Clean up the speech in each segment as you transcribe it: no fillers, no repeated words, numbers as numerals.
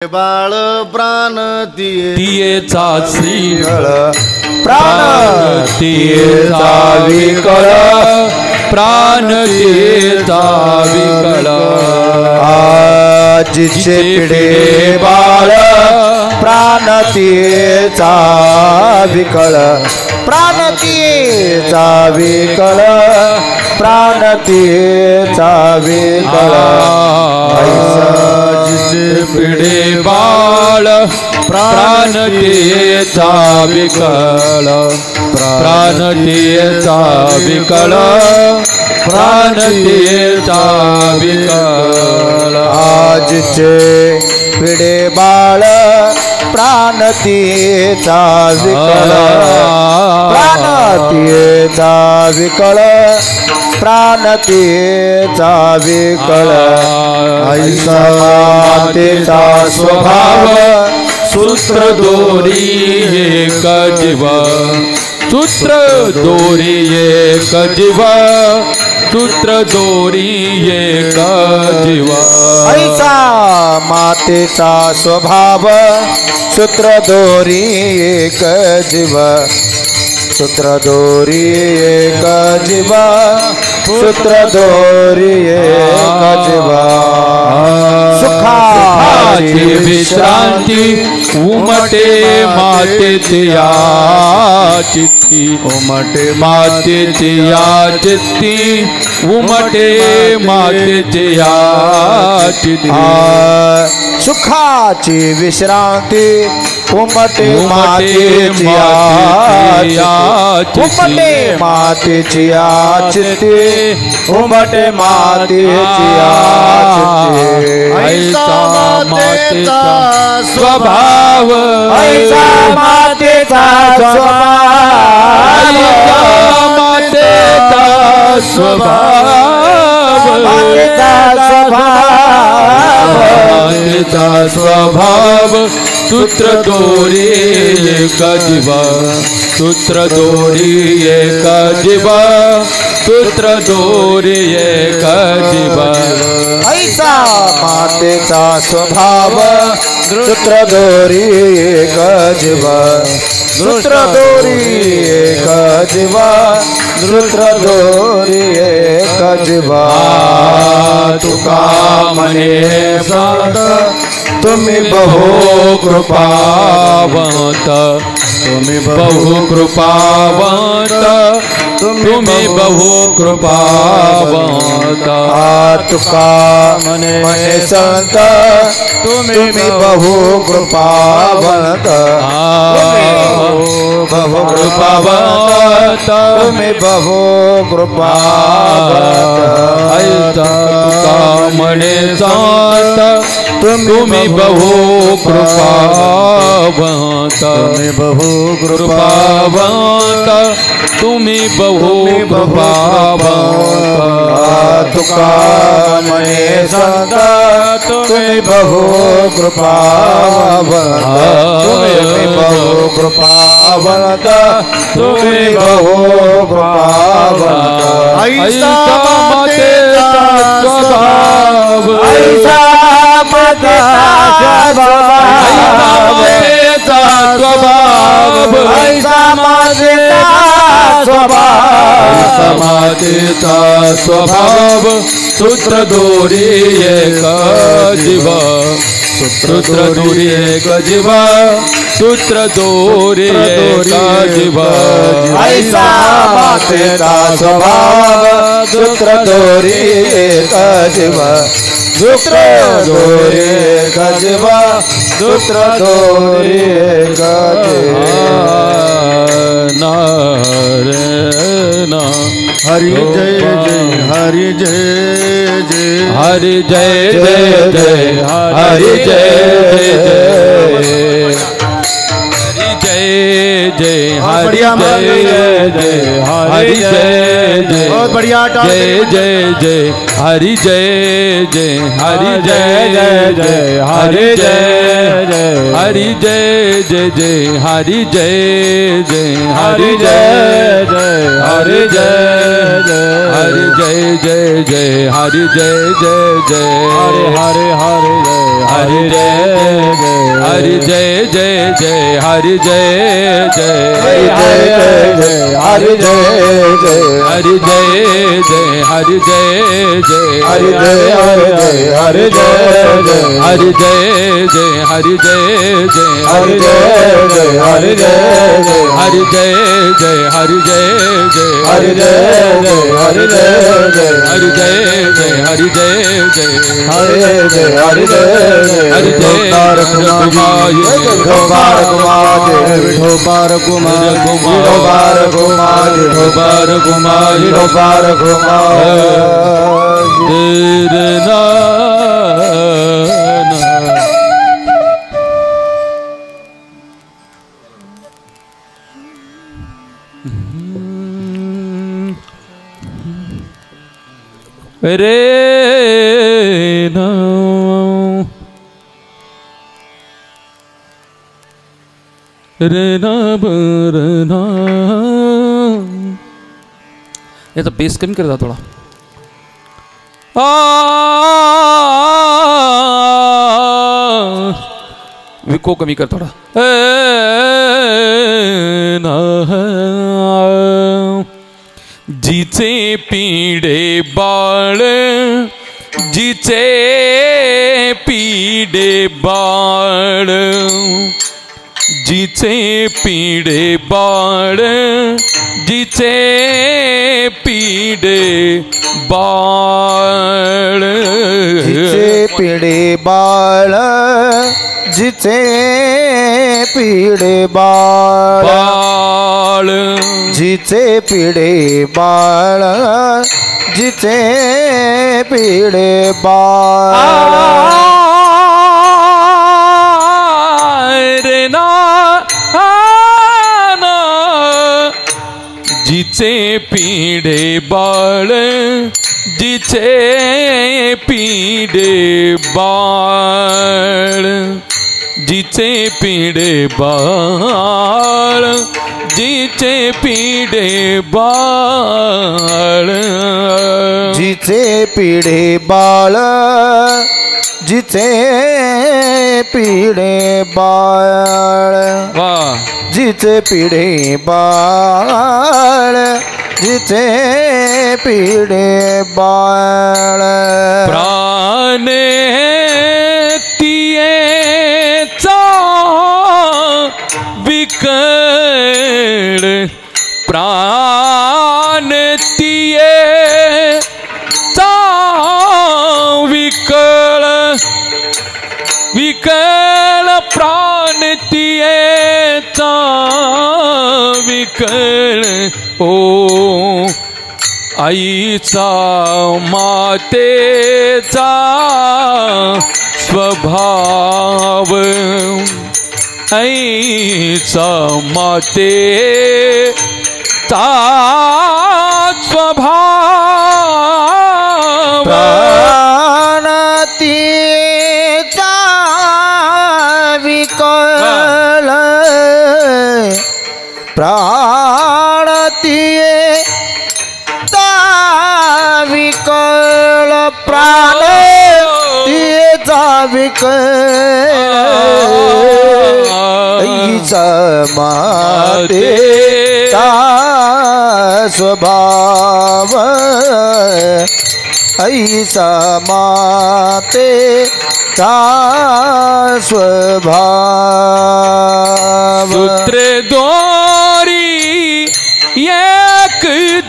बाळ प्राण तियेचा श्रीफळ प्राण तियेचा विकळ प्राण तियेचा विकळ आजीचे पिढे बाळ प्राण तियेचा विकळ प्राण तियेचा विकळ प्राण तियेचा विकळ आजीचे पिढे बाळ प्राण तियेचा विकळ प्राण तियेचा विकळ प्राण तियेचा विकळ आजचे पिढे बाळ प्राण तियेचा विकळ प्राण तियेचा विकळ प्राण तियेचा विकळ ऐसा मातेचा स्वभाव सूत्र दोरी एक जीव सूत्र दोरी एक जीव सूत्र दोरी एक जीव ऐसा मातेचा स्वभाव सूत्र दोरी एक जीव सूत्र दोरी एक जीव सूत्र दोरी एक जीव सुखाची विश्रांती उमटे मातेची या चित्ती उमटे मातेची या चित्ती उमटे मातेची या चित्ती सुखाची विश्रांती उमटे मातेची उमटे मातेची चित्ती उमटे मातेची ऐसा मातेचा स्वभाव ऐसा मातेचा स्वभाव मातेचा स्वभाव मातेचा स्वभाव सूत्र दोरी एक जीव सूत्र दोरी एक जीव सूत्र दोरी एक जीव ऐसा मातेचा स्वभाव सूत्र दोरी एक जीव सूत्र दोरी एक जीव सूत्र दोरी एक जीव तुका मने संत तुम्ही बहु कृपावंत तुम्ही बहु कृपावंत तुम्ही बहु कृपावंत तुका मने संत तुम्ही बहु कृपावंत बहु कृपावंत तुम्ही बहु कृपावंत तुका मने संत तुम्ही बहु कृपावंत तुम्ही बहु कृपावंत तुम्ही बहु कृपावंत तुका मने संत तुम्ही बहु कृपावंत तुम्ही बहु कृपावंत तुम्ही बहु कृपावंत ऐसा मातेचा स्वभाव ऐसा मातेचा स्वभाव ऐसा मातेचा स्वभाव मातेचा स्वभाव सूत्र दोरी एक जीव सूत्र दोरी एक जीव सूत्र दोरी एक जीव ऐसा मातेचा स्वभाव सूत्र दोरी एक जीव सूत्र दोरी एक जीव सूत्र दोरी एक हरि जय जय हरि जय जय हरि जय जय जय हरि जय जय जय जय हरि जय जय हरि जय जय बहुत बढ़िया जय जय जय हरि जय जय हरि जय जय जय हरि जय जय हरि जय जय जय हरि जय जय हरि जय जय हरि जय जय हरि जय जय जय हरि जय जय जय हरे हरे हरि जय जय जय हरि जय जय जय हरि जय जय हरि जय जय हरि जय जय हरि जय जय हरि जय जय हरि जय जय हरि जय जय हरि जय जय हरि जय जय हरि जय जय हरि जय जय हरि जय जय हरि जय जय हरि जय जय हरि जय हरि जय हरि जय कुमार कुमार कुमार कुमार कुमार कुमार कुमार रे ना रे ना बरना। ये तो बेस कम कर दो थोड़ा। विको कमी कर थोड़ा। जिचे पीड़े बाळ जिचे पीड़े बाळ जिचे पीड़े बाळ जिचे पीड़े बाळ जिचे पीड़े बाळ जिचे पीड़े बाळ जिचे पीड़े बाळ जिचे पीड़े बाळ रे ना जिचे पीड़े बाळ जिचे पीड़े बाळ जिचे पीड़े बाळ जिचे पीड़े बाळ जिचे पीड़े बाळ जिचे पीड़े बाळ वाह जिचे पीड़े बाळ जिचे पीड़े बाळ प्राण तियेचा विकळ प्राण तियेचा विकळ विकळ प्राण तियेचा विकळ ओ आईचा मातेचा स्वभाव आईचा मातेचा स्वभाव प्राणतीचा विकळ प्राणतीचा विकळ प्राणतीचा विकळ आईचा मातेचा स्वभाव ऐसा मातेचा स्वभाव सूत्र दोरी एक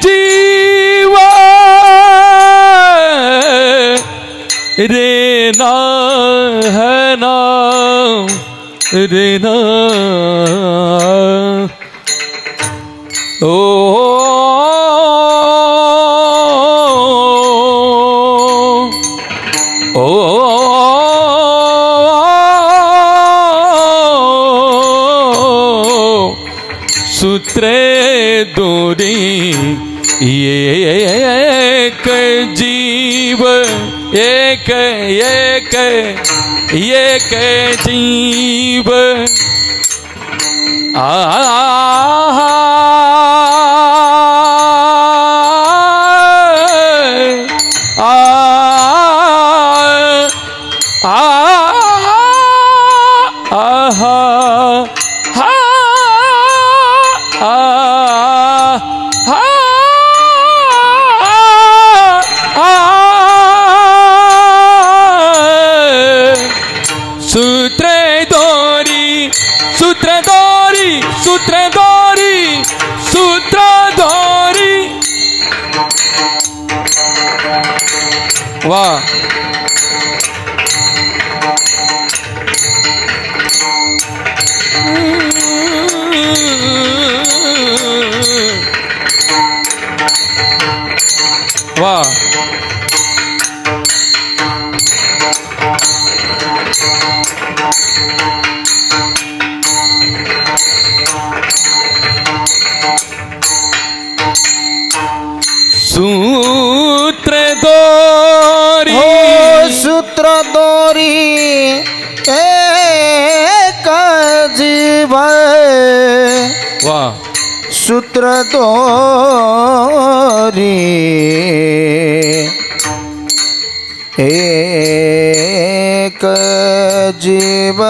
जीव रे ना है ना रे ना ओ सूत्रे दोरी एक जीव एक जीव सूत्रधारी वाह वाह सूत्रधारी सूत्रधारी एक जीव वाह सूत्रधारी एक जीव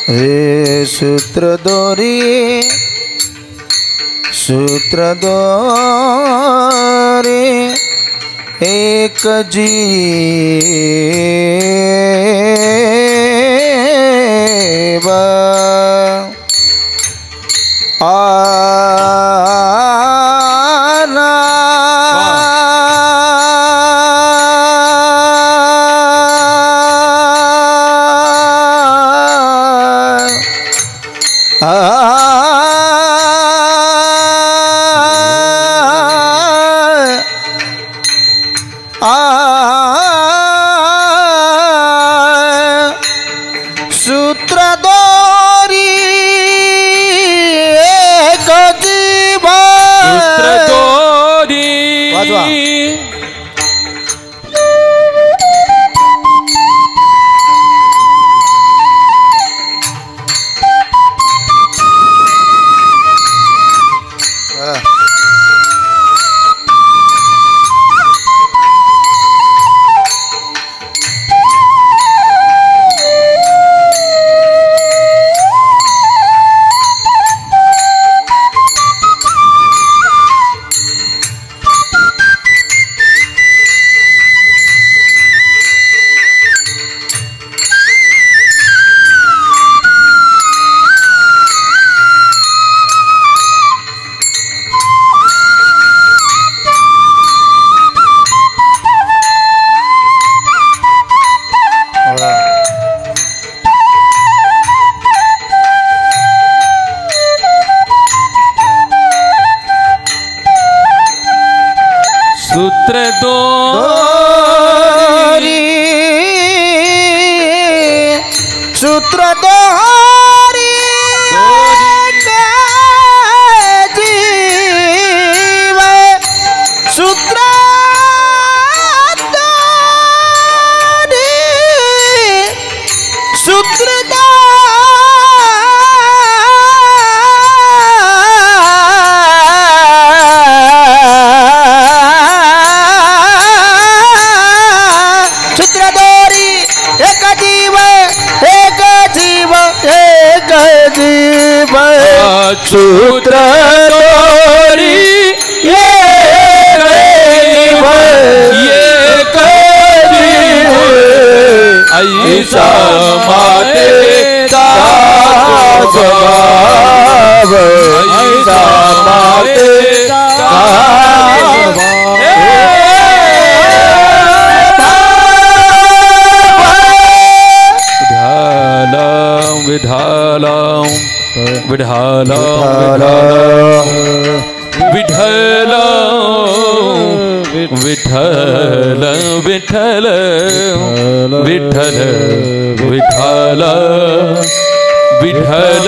रे सूत्रधारी सूत्रधारी एक जीव आना सूत्रधारी एक जीव सूत्रधारी सूत्रधारी सूत्रधारी एक जीव सूत्रधारी सूत्रधारी एक जीव एक जीव एक जीव सूत्रधारी एक जीव एक जीव ऐसा माते स्वभाव ऐसा माते विठालम विठालम विठल विठल विठल विठल विठल विठल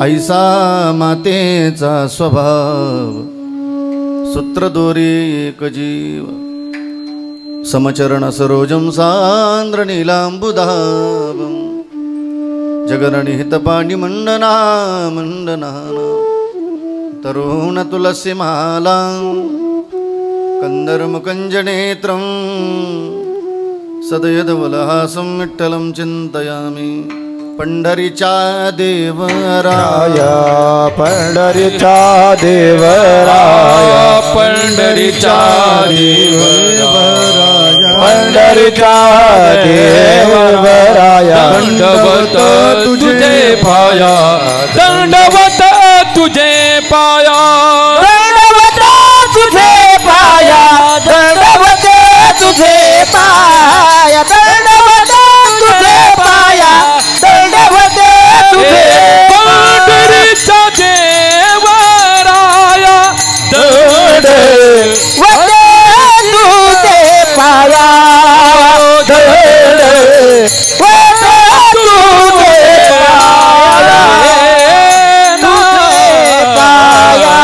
ऐसा मातेचा स्वभाव सूत्रदोरी एक जीव समचरण सरोजम सांद्र नीलांबुधावम जगरणिहित पाणी मंडना मंडनाना तरुण तुलसी माला कंदर्म कंजनेत्रम सदयधवलहासं विठ्ठलं चिंतयामि पंढरीच्या देवराया पंढरीचा देवराया पंढरीचा देवराया पंढरीचा देवराया दंडवत तुझे पाया दंडवत तुझे पाया दंडवत तुझे पाया दंडवत तुझे पाया दंडवत तुझे पाया दंडवत तुझे पंढरीचा देवराया दंडवत तुझे पाया दंडवत तुझे पाया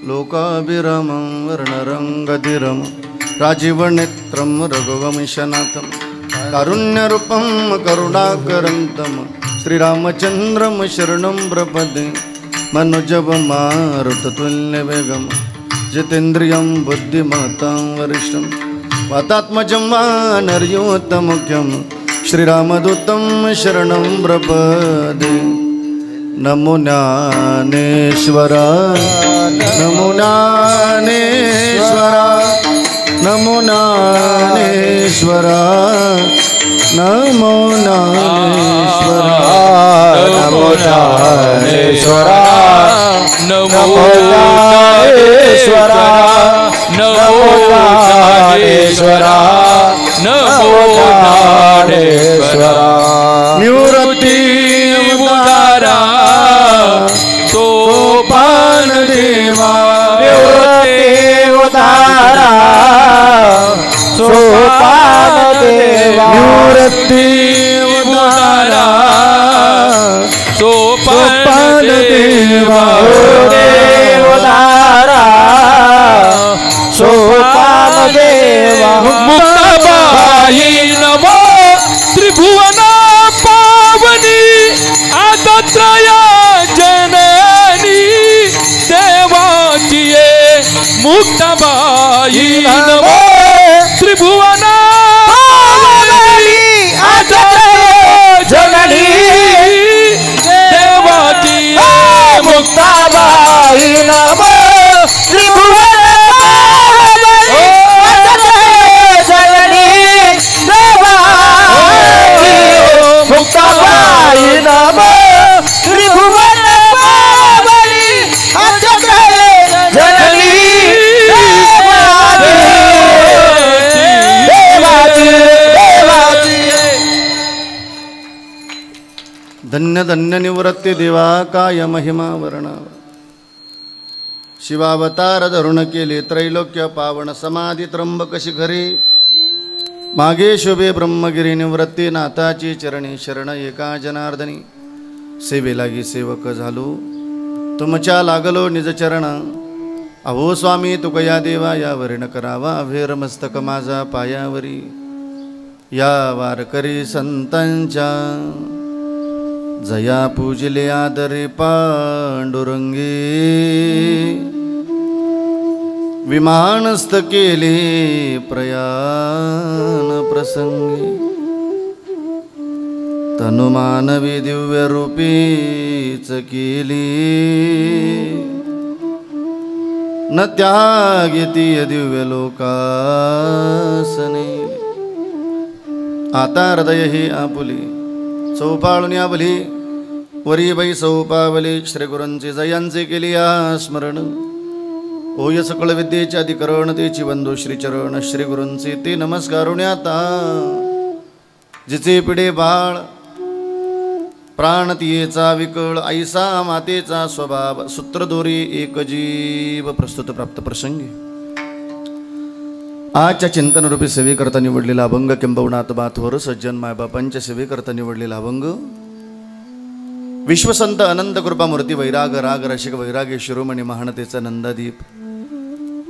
लोकाभिरामं वर्णरंगधिरं राजीवनेत्रं रघुवंशनाथं कारुण्यरूपं करुणाकरन्तं श्रीरामचन्द्रं शरणं प्रपदे मनोजवमारुततुल्यवेगं जितेन्द्रियं बुद्धिमतां वरिष्ठं वातात्मजं वानरयूतमुख्यं श्रीरामदूतं शरणं प्रपदे नमो ज्ञानेश्वरा नमो ज्ञानेश्वरा नमो ज्ञानेश्वरा नमो ज्ञानेश्वरा नमो ज्ञानेश्वरा नमो ज्ञानेश्वरा नमो ज्ञानेश्वरा नमो ज्ञानेश्वरा निवृत्ती उदारा सोपान देवा निवृत्ती उदारा सोपान देवा निवृत्ती उदारा सोपान देवा उदारा सोपान देवा मुक्ताबाई नमो त्रिभुवना पावनी आदत्रया जननी देवाची मुक्ताबाई नमो त्रिभुवना पावनी आदत्रया जननी देवाची मुक्ताबाई नमो त्रिभुवन मुक्ताबाई नमो त्रिभुवन पावनी जननी धन्य धन्य निवृत्ती देवा काय महिमा वर्णावा शिवावतार धरुण केले त्रैलोक्य पावन समाधी त्र्यंबक शिखरे मागे शोभे ब्रह्मगिरी निवृत्ती नाथाची चरणी शरण एका जनार्दनी सेवे लागी सेवक झालो तुमच्या लागलो निज चरण अहो स्वामी तुकया देवा यावरी न करावा अभेर मस्तक माझा पायावरी या वारकरी संतांच्या जया पूजले आदरे पांडुरंगी विमानस्थ केले प्रयाण प्रसंगी तनुमानवी दिव्य रूपीच केली न त्यागिती दिव्य लोकासने आता हृदय ही आपुली चौपाळून आबली वरी बाई सौपावली श्री गुरूंचे जयांचे केली या स्मरण होय सकळ विद्येचे अधिकरण तेची बंधू श्रीचरण श्री गुरूंचे ते नमस्कारुण आता जिचे पिढे बाळ प्राणतीयेचा विकळ ऐसा मातेचा स्वभाव सूत्रदोरी एक जीव प्रस्तुत प्राप्त प्रसंगी आजच्या चिंतनरूपी सेवेकरता निवडलेला अभंग किंबहुना आत्माथोर सज्जन मायबापांच्या सेवेकरता निवडलेला अभंग विश्वसंत अनंत कृपा मूर्ती वैराग राग रसिक वैराग्य शिरोमणी महानतेचा नंदादीप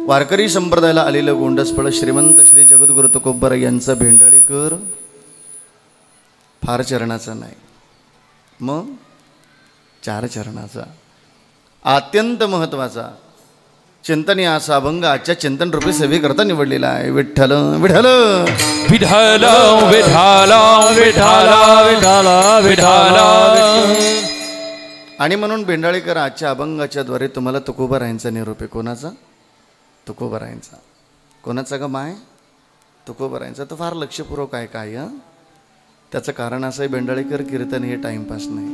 वारकरी संप्रदायाला आलेलं गोंडसफळ श्रीमंत श्री जगद्गुरु तुकोबरा यांचा भेंडाळीकर फार चरणाचा नाही, मग 4 चरणाचा अत्यंत महत्वाचा चिंतनीय असा अभंग आजच्या चिंतन रूपी सेवेकरता निवडलेला आहे. विठ्ठल विठ्ठल विठ्ठल विठ्ठल विठ्ठल विठ्ठल. आणि म्हणून भेंडाळीकर आजच्या अभंगाच्या द्वारे तुम्हाला तुकोबारायांचा निरोप आहे. कोणाचा? तुकोबारायांचा. कोणाचा ग माय? तुकोबारायांचा. तर फार लक्षपूर्वक आहे काय. त्याचं कारण असं आहे, भेंडाळीकर कीर्तन हे टाइमपास नाही,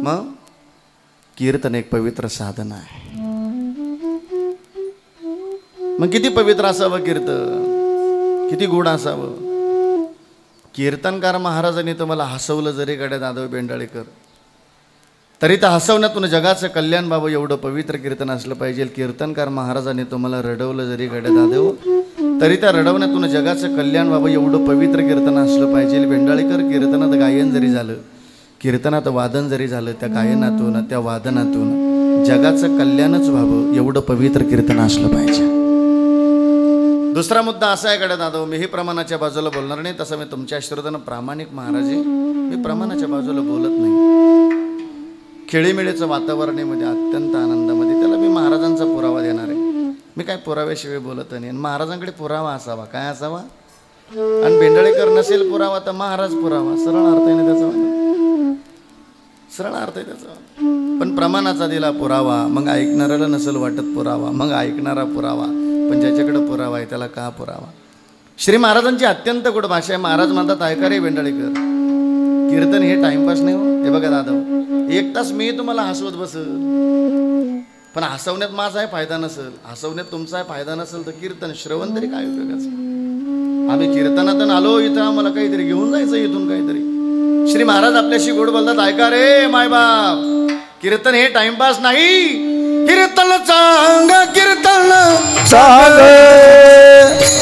मग कीर्तन एक पवित्र साधन आहे. मग किती पवित्र असावं कीर्तन, किती गुण असावं. कीर्तनकार महाराजांनी तुम्हाला हसवलं जरी गड्या दादव भेंडाळीकर, तरी त्या हसवण्यातून जगाचं कल्याण व्हावं एवढं पवित्र कीर्तन असलं पाहिजे. कीर्तनकार महाराजांनी तुम्हाला रडवलं जरी गड्या दादव, तरी त्या रडवण्यातून जगाचं कल्याण व्हावं एवढं पवित्र कीर्तन असलं पाहिजे. भेंडाळीकर कीर्तनात गायन जरी झालं, कीर्तनात वादन जरी झालं, त्या गायनातून त्या वादनातून जगाचं कल्याणच व्हावं एवढं पवित्र कीर्तन असलं पाहिजे. दुसरा मुद्दा असा आहे गड्या दादव, मीही प्रमाणाच्या बाजूला बोलणार नाही. तसं मी तुमच्या श्रोत्यांना प्रामाणिक महाराज आहे, मी प्रमाणाच्या बाजूला बोलत नाही. खेळीमेळीचं वातावरण आहे मध्ये अत्यंत आनंदामध्ये, त्याला मी महाराजांचा पुरावा देणार आहे. मी काय पुराव्याशिवाय बोलत नाही. आणि महाराजांकडे पुरावा असावा. काय असावा? आणि भेंडाळीकर नसेल पुरावा तर महाराज पुरावा. सरळ अर्थ आहे ना त्याचा, सरळ अर्थ आहे त्याचा. पण प्रमाणाचा दिला पुरावा, मग ऐकणाऱ्याला नसेल वाटत पुरावा, मग ऐकणारा पुरावा. पण ज्याच्याकडे पुरावा आहे त्याला का पुरावा? श्री महाराजांची अत्यंत गोड भाषा आहे. महाराज म्हणतात, ऐका रे भेंडाळीकर, कीर्तन हे टाइमपास नाही हो. हे बघा दादा, 1 तास मी तुम्हाला हसवत बसल, पण हसवण्यात माझा आहे फायदा नसेल, हसवण्यात तुमचा आहे फायदा नसेल, तर कीर्तन श्रवण तरी काय उपयोगाचं? आम्ही कीर्तनातून आलो इथं, आम्हाला काहीतरी घेऊन जायचं इथून काहीतरी. श्री महाराज आपल्याशी गोड बोलतात, ऐका रे मायबाप, कीर्तन हे टाइमपास नाही. कीर्तन चांग, कीर्तन चांग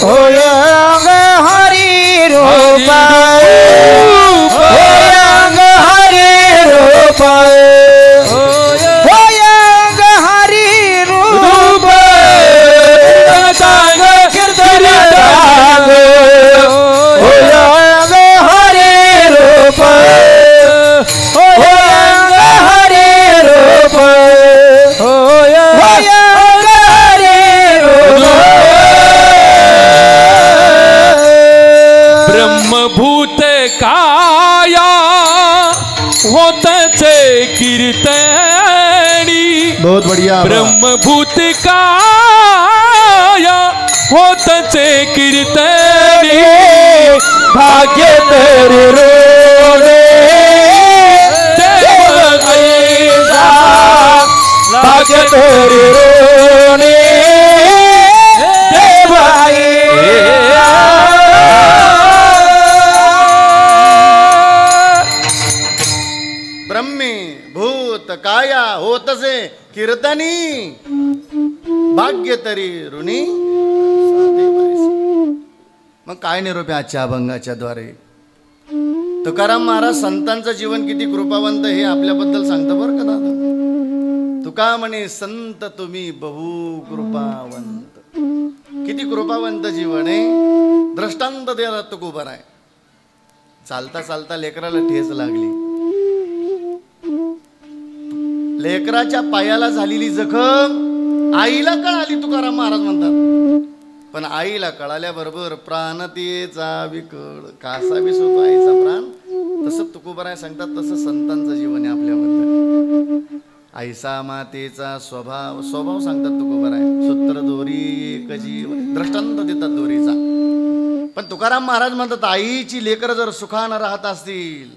होय हरी रूप, होय हरी रूप, होय हरी रूप. चांग कीर्तन चांग होय हरी रूप, होय हरी रूप, होय हरी रूप. ब्रह्मभूत काया होतचे कीर्तनी, बहुत बढ़िया. ब्रह्मभूत काया होतचे कीर्तनी, भाग्य तेरे रोडे ऐसा, भाग्य तेरे रोडे देवाई. ब्रह्मी भूत काया होतसे कीर्तनी, भाग्य तरी ऋणी. मग काय निरोप आहे आजच्या अभंगाच्या द्वारे? तुकाराम महाराज संतांचं जीवन किती कृपावंत हे आपल्याबद्दल सांगतं बरं का दादा. तुका म्हणे संत तुम्ही बहु कृपावंत. किती कृपावंत जीवन आहे. दृष्टांत द्यायला तुकोबर आहे. चालता चालता लेकराला ठेच लागली, लेकराच्या पायाला झालेली जखम आईला कळाली, तुकाराम महाराज म्हणतात. पण आईला कळाल्याबरोबर प्राणतेचा विकळ कासा विसवतो आईचा प्राण. तसं तुकोबराय सांगतात, तसं संतांचं जीवन आहे आपल्याबद्दल. आईसा मातेचा स्वभाव सांगतात तुकोबराय. सूत्र दोरी एक जीव, दृष्टांत देतात दोरीचा. पण तुकाराम महाराज म्हणतात, आईची लेकरं जर सुखानं राहत असतील,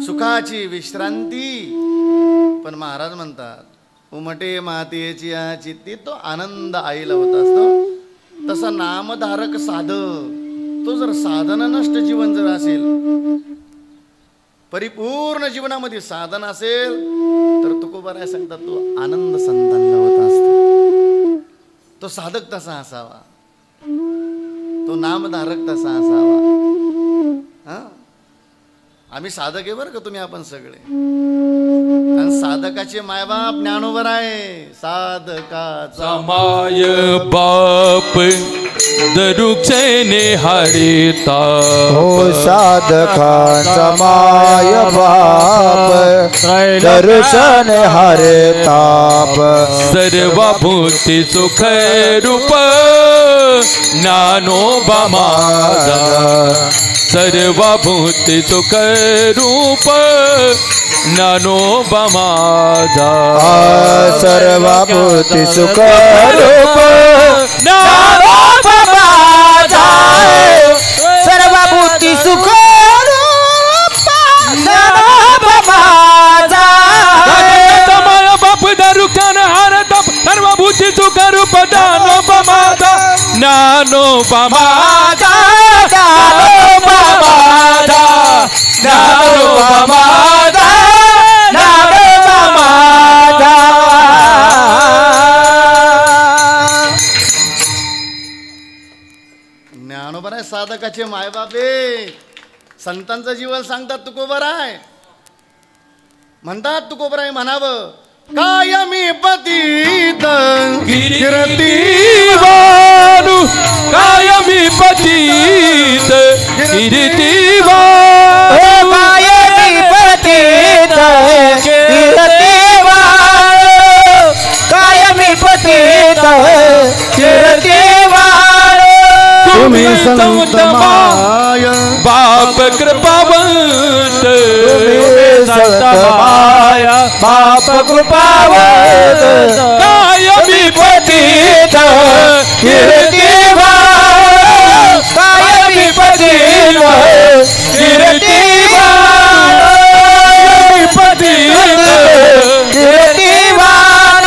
सुखाची विश्रांती. पण महाराज म्हणतात, उमटे मातेची चित्ती, तो आनंद आईला होत असतो. तसा नामधारक साधक, तो जर साधन नष्ट जीवन जर असेल, परिपूर्ण जीवनामध्ये साधन असेल, तर तुकोबाराय सांगतात तो आनंद संतांना होत असतो. तो साधक तसा असावा, तो नामधारक तसा असावा. हा, आम्ही साधक आहे बरं का तुम्ही आपण सगळे. आणि साधकाचे मायबाप ज्ञानोबर आहे. साधकाचा माय बाप दरुक्षेने हरिता हो साधकांचा माय बाप दर्शन हरे ताप. सर्वभूती सुख रूप ज्ञानोबा माझा. सर्वभूती सुख रूप ज्ञानोबा माझा. सर्वभूती सुख रूप ज्ञानोबा माझा. सर्वभूती सुख रूप ज्ञानोबा माझा. माय बाप दरुक्षण हरे ताप. सर्वभूती सुख रूप ज्ञानोबा माझा. ज्ञानोबा माझा. ज्ञानोबा माझा. ज्ञानोबा माझा. ज्ञानोबा माझा. ज्ञानोबर आहे साधकाचे मायबाप आहे. संतांचं जीवन सांगतात तुकोबर आहे, म्हणतात तुकोबर आहे म्हणावं. कायमी पतित कीर्तिवानु कायमी पतित कीर्तिवानु. कायमी पतित कीर्तिवानु. कायमी पतित कीर्तिवानु. तुम्ही संत माय बाप कृपावंत. संत माय बाप कृपावंत. कायमी पतित कीर्तिवान. कायमी पतित कीर्तिवान. पतित कीर्तिवान.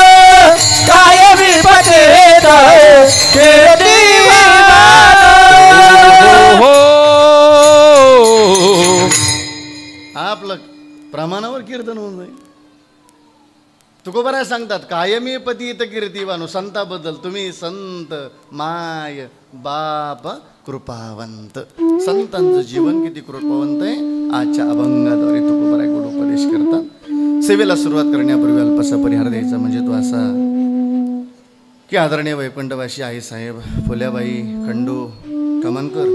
कायमी पतित कीर्तिवान. हो. आपलं प्रमाणावर कीर्तन होऊन जाईल. तुकोबराय सांगतात कायमी पतित कीर्तिवानु. संताबद्दल तुम्ही संत माय बाप कृपावंत. संतांचं जीवन किती कृपावंत आहे आजच्या अभंगाद्वारे तुकोबराय गोड उपदेश करतात. सेवेला सुरुवात करण्यापूर्वी अल्पसा परिहार द्यायचा म्हणजे तो असा की आदरणीय वैकुंठवासी आई साहेब फुल्याबाई खंडू कमनकर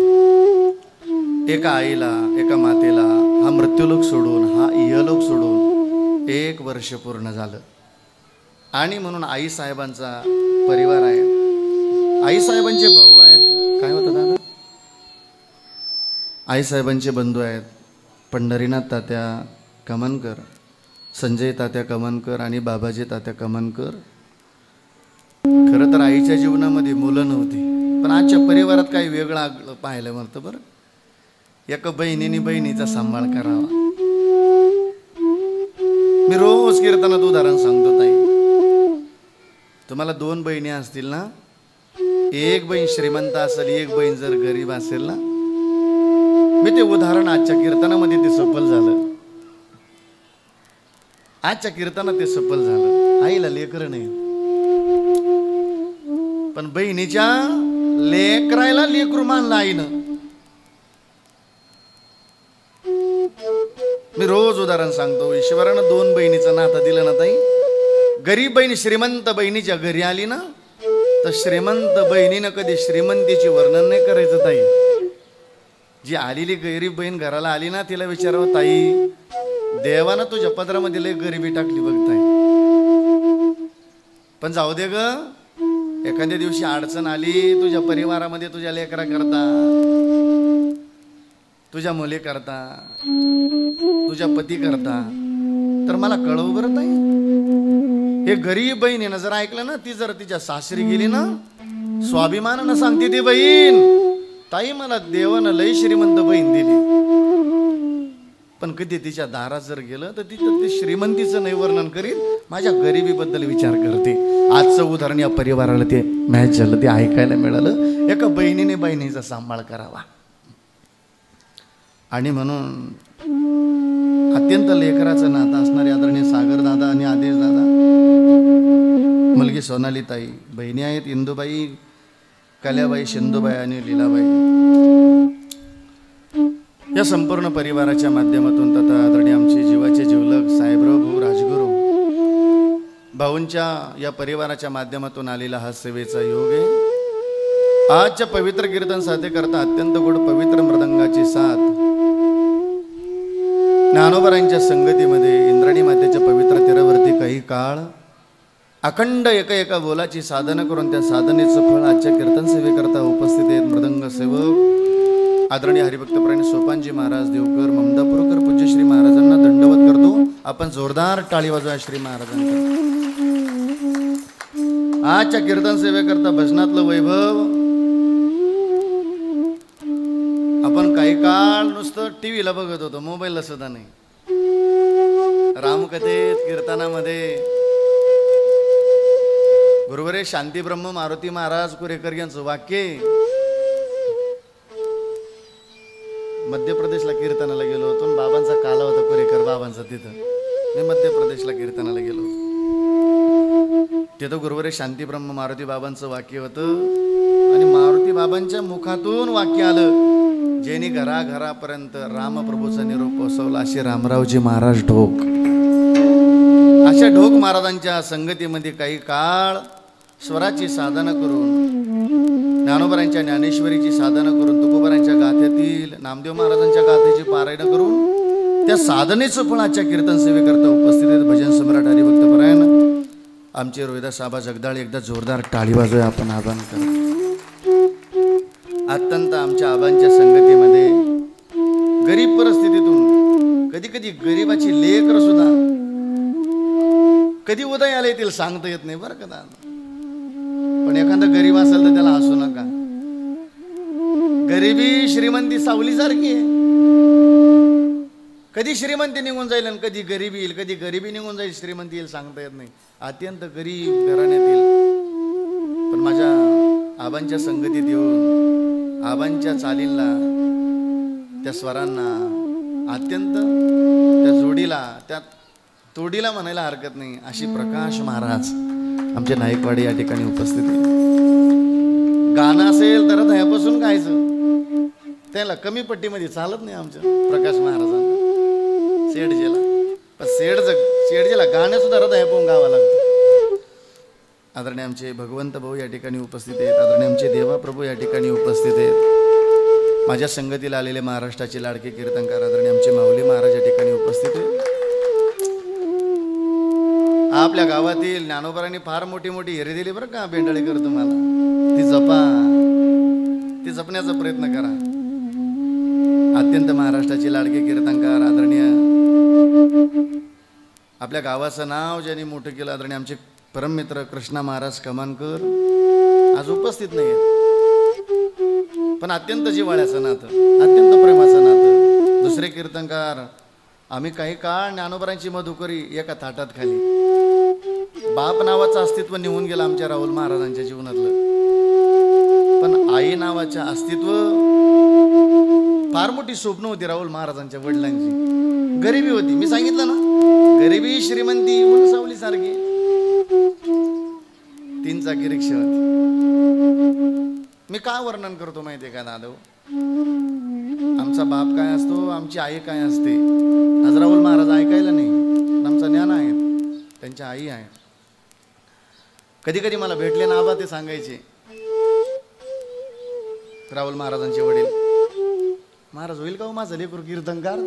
एका आईला एका मातेला हा मृत्यूलोक सोडून हा इहलोक सोडून 1 वर्ष पूर्ण झालं. आणि म्हणून आई साहेबांचा परिवार आहे. आई साहेबांचे भाऊ आहेत. काय होतं दादा? आई साहेबांचे बंधू आहेत पंढरीनाथ तात्या कमनकर, संजय तात्या कमनकर आणि बाबाजी तात्या कमनकर. खरं तर आईच्या जीवनामध्ये मुलं नव्हती, पण आजच्या परिवारात काही वेगळं पाहायला मिळतं बरं. एका बहिणीने बहिणीचा सांभाळ करावा. मी रोज कीर्तनात उदाहरण सांगतो ताई. तुम्हाला 2 बहिणी असतील ना, एक बहीण श्रीमंत असेल, एक बहीण जर गरीब असेल ना, मी ते उदाहरण आजच्या कीर्तनामध्ये ते सफल झालं. आजच्या कीर्तनात ते सफल झालं. आईला लेकर नाही, पण बहिणीच्या लेकरायला लेकरू मानलं आईनं. मी रोज उदाहरण सांगतो. ईश्वरानं 2 बहिणीचं नातं दिलं ना ताई. गरीब बहीण श्रीमंत बहिणीच्या घरी आली ना, तर श्रीमंत बहिणीनं कधी श्रीमंतीचे वर्णन नाही करायचं ताई. जी आलेली गरीब बहीण घराला आली ना, तिला विचारावं ताई देवानं तुझ्या पदरामध्ये लय गरिबी टाकली बघ ताई. पण जाऊ दे ग, एखाद्या दिवशी अडचण आली तुझ्या परिवारामध्ये, तुझ्या लेकरा करता, तुझ्या मुली करता, तुझ्या पती करता, तर मला कळव बरं ताई. हे गरीब बहिणीनं जर ऐकलं ना, ती जर तिच्या सासरी गेली ना, स्वाभिमानानं सांगते ती बहीण ताई मला देवानं लई श्रीमंत बहीण दिली. पण कधी तिच्या दारात जर गेलं तर तिथं ते श्रीमंतीचं नाही वर्णन करीत, माझ्या गरिबीबद्दल विचार करते. आजचं उदाहरण या परिवाराला ते मॅच झालं, ते ऐकायला मिळालं. एका बहिणीने बहिणीचा सांभाळ करावा. आणि म्हणून अत्यंत लेकराचं नातं असणारे आदरणीय सागर दादा आणि आदेश दादा, मुलगी मुलगी सोनालीताई, बहिणी आहेत इंदुबाई, कल्याबाई, शिंदूबाई आणि लीलाबाई. या संपूर्ण परिवाराच्या माध्यमातून तथा आदरणीय आमचे जीवाचे जीवलग साहेबराव भाऊ राजगुरू भाऊंच्या या परिवाराच्या माध्यमातून आलेला हा सेवेचा योग आहे. आजच्या पवित्र कीर्तन साथे करता अत्यंत गोड पवित्र मृदंगाची साथ ज्ञानोबरांच्या संगतीमध्ये इंद्राणी मातेच्या पवित्र तीरावरती काही काळ अखंड एका बोलाची साधना करून त्या साधनेचं फळ आजच्या कीर्तन सेवेकरता उपस्थित आहेत मृदंग सेवक आदरणीय हरिभक्तपरायण सोपानजी महाराज देवकर ममदापूरकर पूज्य श्री महाराजांना दंडवत करतो. आपण जोरदार टाळी वाजवा श्री महाराजांना. आजच्या कीर्तन सेवेकरता भजनातलं वैभव आपण काही काळ नुसतं टीव्हीला बघत होतो, मोबाईलला सुद्धा नाही. रामकथेत कीर्तनामध्ये गुरुवरे शांतीब्रह्म मारुती महाराज कुरेकर यांचं वाक्य. मध्य प्रदेशला कीर्तनाला गेलो होतो, बाबांचा काला होता कुरेकर बाबांचा, तिथं मी मध्य प्रदेशला कीर्तनाला गेलो होतो. तिथं गुरुवरे शांतीब्रह्म मारुती बाबांचं वाक्य होतं आणि मारुती बाबांच्या मुखातून वाक्य आलं, ज्यांनी घराघरापर्यंत रामप्रभूचा निरोप पोहोचवला असे रामरावजी महाराज ढोक. अशा ढोक महाराजांच्या संगतीमध्ये काही काळ स्वराची साधना करून ज्ञानोबरांच्या ज्ञानेश्वरीची साधना करून तुकोबरांच्या गाथ्यातील नामदेव महाराजांच्या गाथेची पारायण करून त्या साधनेचं फळ आजच्या कीर्तन सेवेकरता उपस्थित आहेत भजन सम्राट हरिभक्तपरायण आमचे रोहिदास आबा जगदाळे. एकदा जोरदार टाळी वाजवूया आपण आभान करा. अत्यंत आमच्या आबांच्या संगतीमध्ये गरीब परिस्थितीतून कधी कधी गरीबाची लेकर सुद्धा कधी उदय आले येतील सांगता येत नाही बरं का. पण एखादा गरीब असेल तर त्याला हसू नका. गरिबी श्रीमंती सावलीसारखी आहे. कधी श्रीमंती निघून जाईल आणि कधी गरिबी येईल, कधी गरिबी निघून जाईल श्रीमंती येईल सांगता येत नाही. अत्यंत गरीब घराण्यात येईल. पण माझ्या आबांच्या संगतीत येऊन आबांच्या चालींना त्या स्वरांना अत्यंत त्या जोडीला त्या तोडीला म्हणायला हरकत नाही अशी प्रकाश महाराज आमच्या नाईकवाडी या ठिकाणी उपस्थित आहे. गाणं असेल तर ह्यापासून गायचं, त्याला कमी पट्टीमध्ये चालत नाही आमच्या प्रकाश महाराजांना. शेडजेला पण शेडजेला गाण्यासुद्धा हृदय पाहून गावा लागतं. आदरणीय आमचे भगवंत भाऊ या ठिकाणी उपस्थित आहेत. आदरणीय आमचे देवाप्रभू या ठिकाणी उपस्थित आहेत. माझ्या संगतीला आलेले महाराष्ट्राचे लाडके कीर्तनकार आदरणीय आमचे माऊली महाराज या ठिकाणी उपस्थित आहेत. आपल्या गावातील ज्ञानोबरांनी फार मोठी मोठी हिरे दिली बरं का बेंडळेकर तुम्हाला. ती जपा, ती जपण्याचा प्रयत्न करा. अत्यंत महाराष्ट्राचे लाडके कीर्तनकार आदरणीय आपल्या गावाचं नाव ज्यांनी मोठं केलं आदरणीय आमचे परममित्र कृष्णा महाराज कमानकर आज उपस्थित नाही आहेत. पण अत्यंत जिव्हाळ्याचं नातं, अत्यंत प्रेमाचं नातं. दुसरे कीर्तनकार आम्ही काही काळ ज्ञानोबरांची मधुकरी एका ताटात खाली. बाप नावाचं अस्तित्व निघून गेलं आमच्या राहुल महाराजांच्या जीवनातलं. पण आई नावाचं अस्तित्व फार मोठी स्वप्न होती राहुल महाराजांच्या वडिलांची. गरिबी होती, मी सांगितलं ना, गरिबी श्रीमंती उंचावली सारखी. 3 चाकी रिक्षा होती. मी काय वर्णन करतो माहिती आहे का दादा, आमचा बाप काय असतो, आमची आई काय असते. आज राहुल महाराज ऐकायला नाही, आमचा ज्ञान आहे, त्यांच्या आई आहे. कधी कधी मला भेटले ना आबा ते सांगायचे, राहुल महाराजांचे वडील, महाराज होईल का हो माझं लेकरू कीर्तनकार.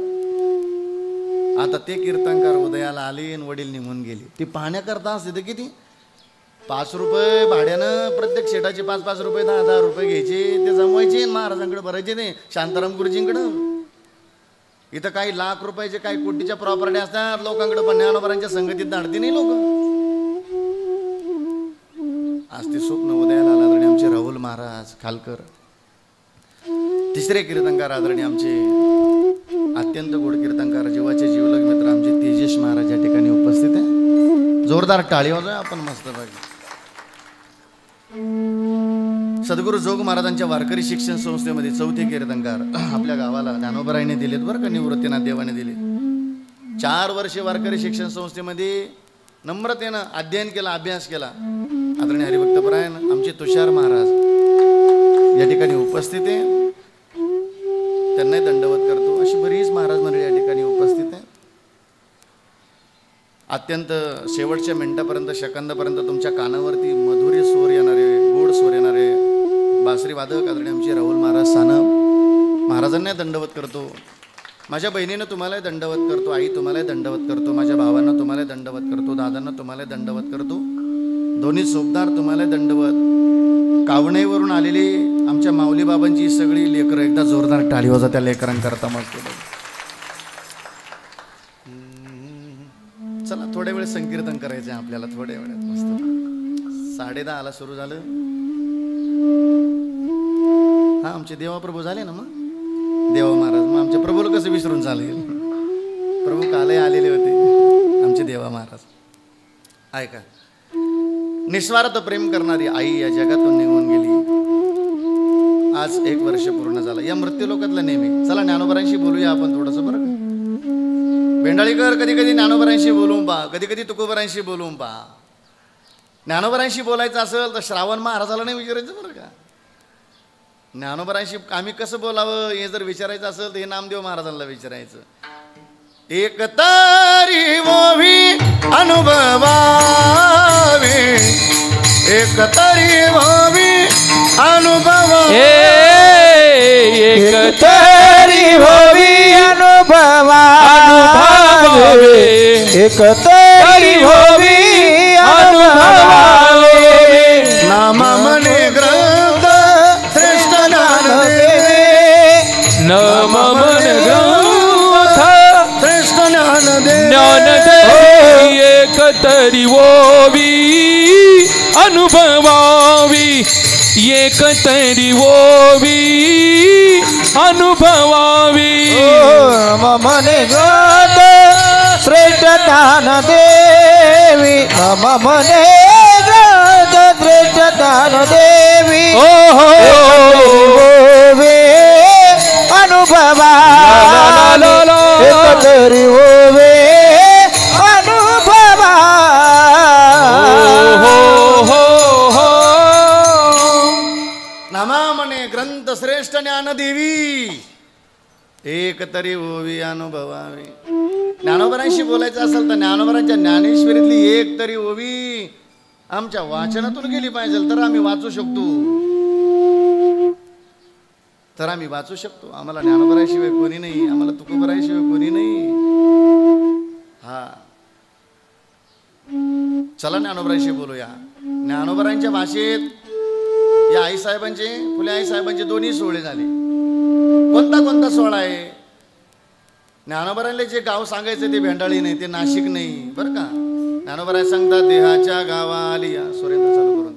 आता ते कीर्तनकार उदयाला आले आणि वडील निघून गेले. ती पाहण्याकरता असते तर किती 5 रुपये भाड्यानं प्रत्येक शेटाचे 5-5 रुपये 10-10 रुपये घ्यायचे, ते जमवायचे महाराजांकडे भरायचे. ते शांताराम गुरुजींकडं इथं काही लाख रुपयाचे काही कोटीच्या प्रॉपर्टी असतात लोकांकडे, पण ज्ञानोबरांच्या संगतीत धाडते नाही लोक. आज ते स्वप्न उदयाला आलं. आदरणीय आमचे राहुल महाराज खालकर. तिसरे कीर्तनकार आदरणीय आमचे अत्यंत गोड कीर्तनकार जीवाचे जीवलग मित्र आमचे तेजेश महाराज या ठिकाणी उपस्थित आहे. जोरदार टाळी वाजवा आपण मस्त बघा. सद्गुरू जोग महाराजांच्या वारकरी शिक्षण संस्थेमध्ये 4थे कीर्तनकार आपल्या गावाला ज्ञानोबराईने दिलेत बरं का, निवृत्तीनाथ देवाने दिले. 4 वर्षे वारकरी शिक्षण संस्थेमध्ये नम्रतेनं अध्ययन केला, अभ्यास केला. आदरणीय हरिभक्तपरायण आमचे तुषार महाराज या ठिकाणी उपस्थित आहे, त्यांनाही दंडवत करतो. अशी बरीच महाराज मंडळी या ठिकाणी उपस्थित आहे. अत्यंत शेवटच्या मिनिटापर्यंत सेकंदापर्यंत तुमच्या कानावरती मधुर स्वर येणारे, गोड स्वर येणारे बासरी वादक आदरणीय आमचे राहुल महाराज सानप महाराजांना दंडवत करतो. माझ्या बहिणीनं तुम्हालाही दंडवत करतो, आई तुम्हालाही दंडवत करतो, माझ्या भावांना तुम्हालाही दंडवत करतो, दादांना तुम्हालाही दंडवत करतो, दोन्ही सोबदार तुम्हालाही दंडवत. कावणेवरून आलेली आमच्या माऊली बाबांची सगळी लेकरं एकदा जोरदार टाळी वाजवा त्या लेकरांकरता. मग चला थोड्या वेळ संकीर्तन करायचं आहे आपल्याला, थोड्या वेळात मस्त 10:30 सुरू झालं. हा आमचे देवाप्रभू झाले ना, मग देवा महाराज मग आमच्या प्रभूला कसं विसरून चालेल. प्रभू कालही आलेले होते आमचे देवा महाराज. ऐका, निस्वार्थ प्रेम करणारी आई या जगातून निघून गेली. आज 1 वर्ष पूर्ण झालं या मृत्यू लोकातला नेहमी. चला ज्ञानोबरांशी बोलूया आपण थोडंसं बरं का. भेंडाळीकर कधी कधी ज्ञानोबरांशी बोलवून पहा, कधी कधी तुकोबरांशी बोलवून पहा. ज्ञानोबरांशी बोलायचं असेल तर श्रावण महाराजाला नाही विचारायचं बरं का. ज्ञानोबरांशी आम्ही कसं बोलावं हे जर विचारायचं असेल तर हे नामदेव महाराजांना विचारायचं. एक तरी ओवी अनुभवावे, एक तरी ओवी अनुभवावे, एक तरी ओवी अनुभवावे, एक तरी ओवी अनुभवावे. नाम म्हणे ग्रंथ श्रेष्ठ ज्ञानदेवे, नाम म्हणे ग्रंथ श्रेष्ठ ज्ञानदेवे, ज्ञानदेवी एक तरी ओवी अनुभवावी, एक तरी ओवी अनुभवावी. मम ग्रंथ श्रेष्ठ ज्ञान देवी, मम ग्रंथ श्रेष्ठ ज्ञान देवी. ओवे अनुभवावी, एक तरी ओवे ग्रंथ श्रेष्ठ ज्ञानदेवी एक तरी ओवी अनुभवावी. ज्ञानोबरांशी बोलायचं असेल तर ज्ञानोबरांच्या ज्ञानेश्वरीतली एक तरी ओवी आमच्या वाचनातून गेली पाहिजे तर आम्ही वाचू शकतो, तर आम्ही वाचू शकतो. आम्हाला ज्ञानोबराशिवाय कोणी नाही, आम्हाला तुकोबराशिवाय कोणी नाही. हा चला ज्ञानोबराशी बोलूया. ज्ञानोबरांच्या भाषेत या आईसाहेबांचे, फुले आईसाहेबांचे दोन्ही सोहळे झाले. कोणता कोणता सोहळा आहे? ज्ञानोबरांना जे गाव सांगायचं ते भेंडाळी नाही, ते नाशिक नाही बरं का. ज्ञानोबराय सांगतात देहाच्या गावा आलिया. सुरेंद्र चालू करून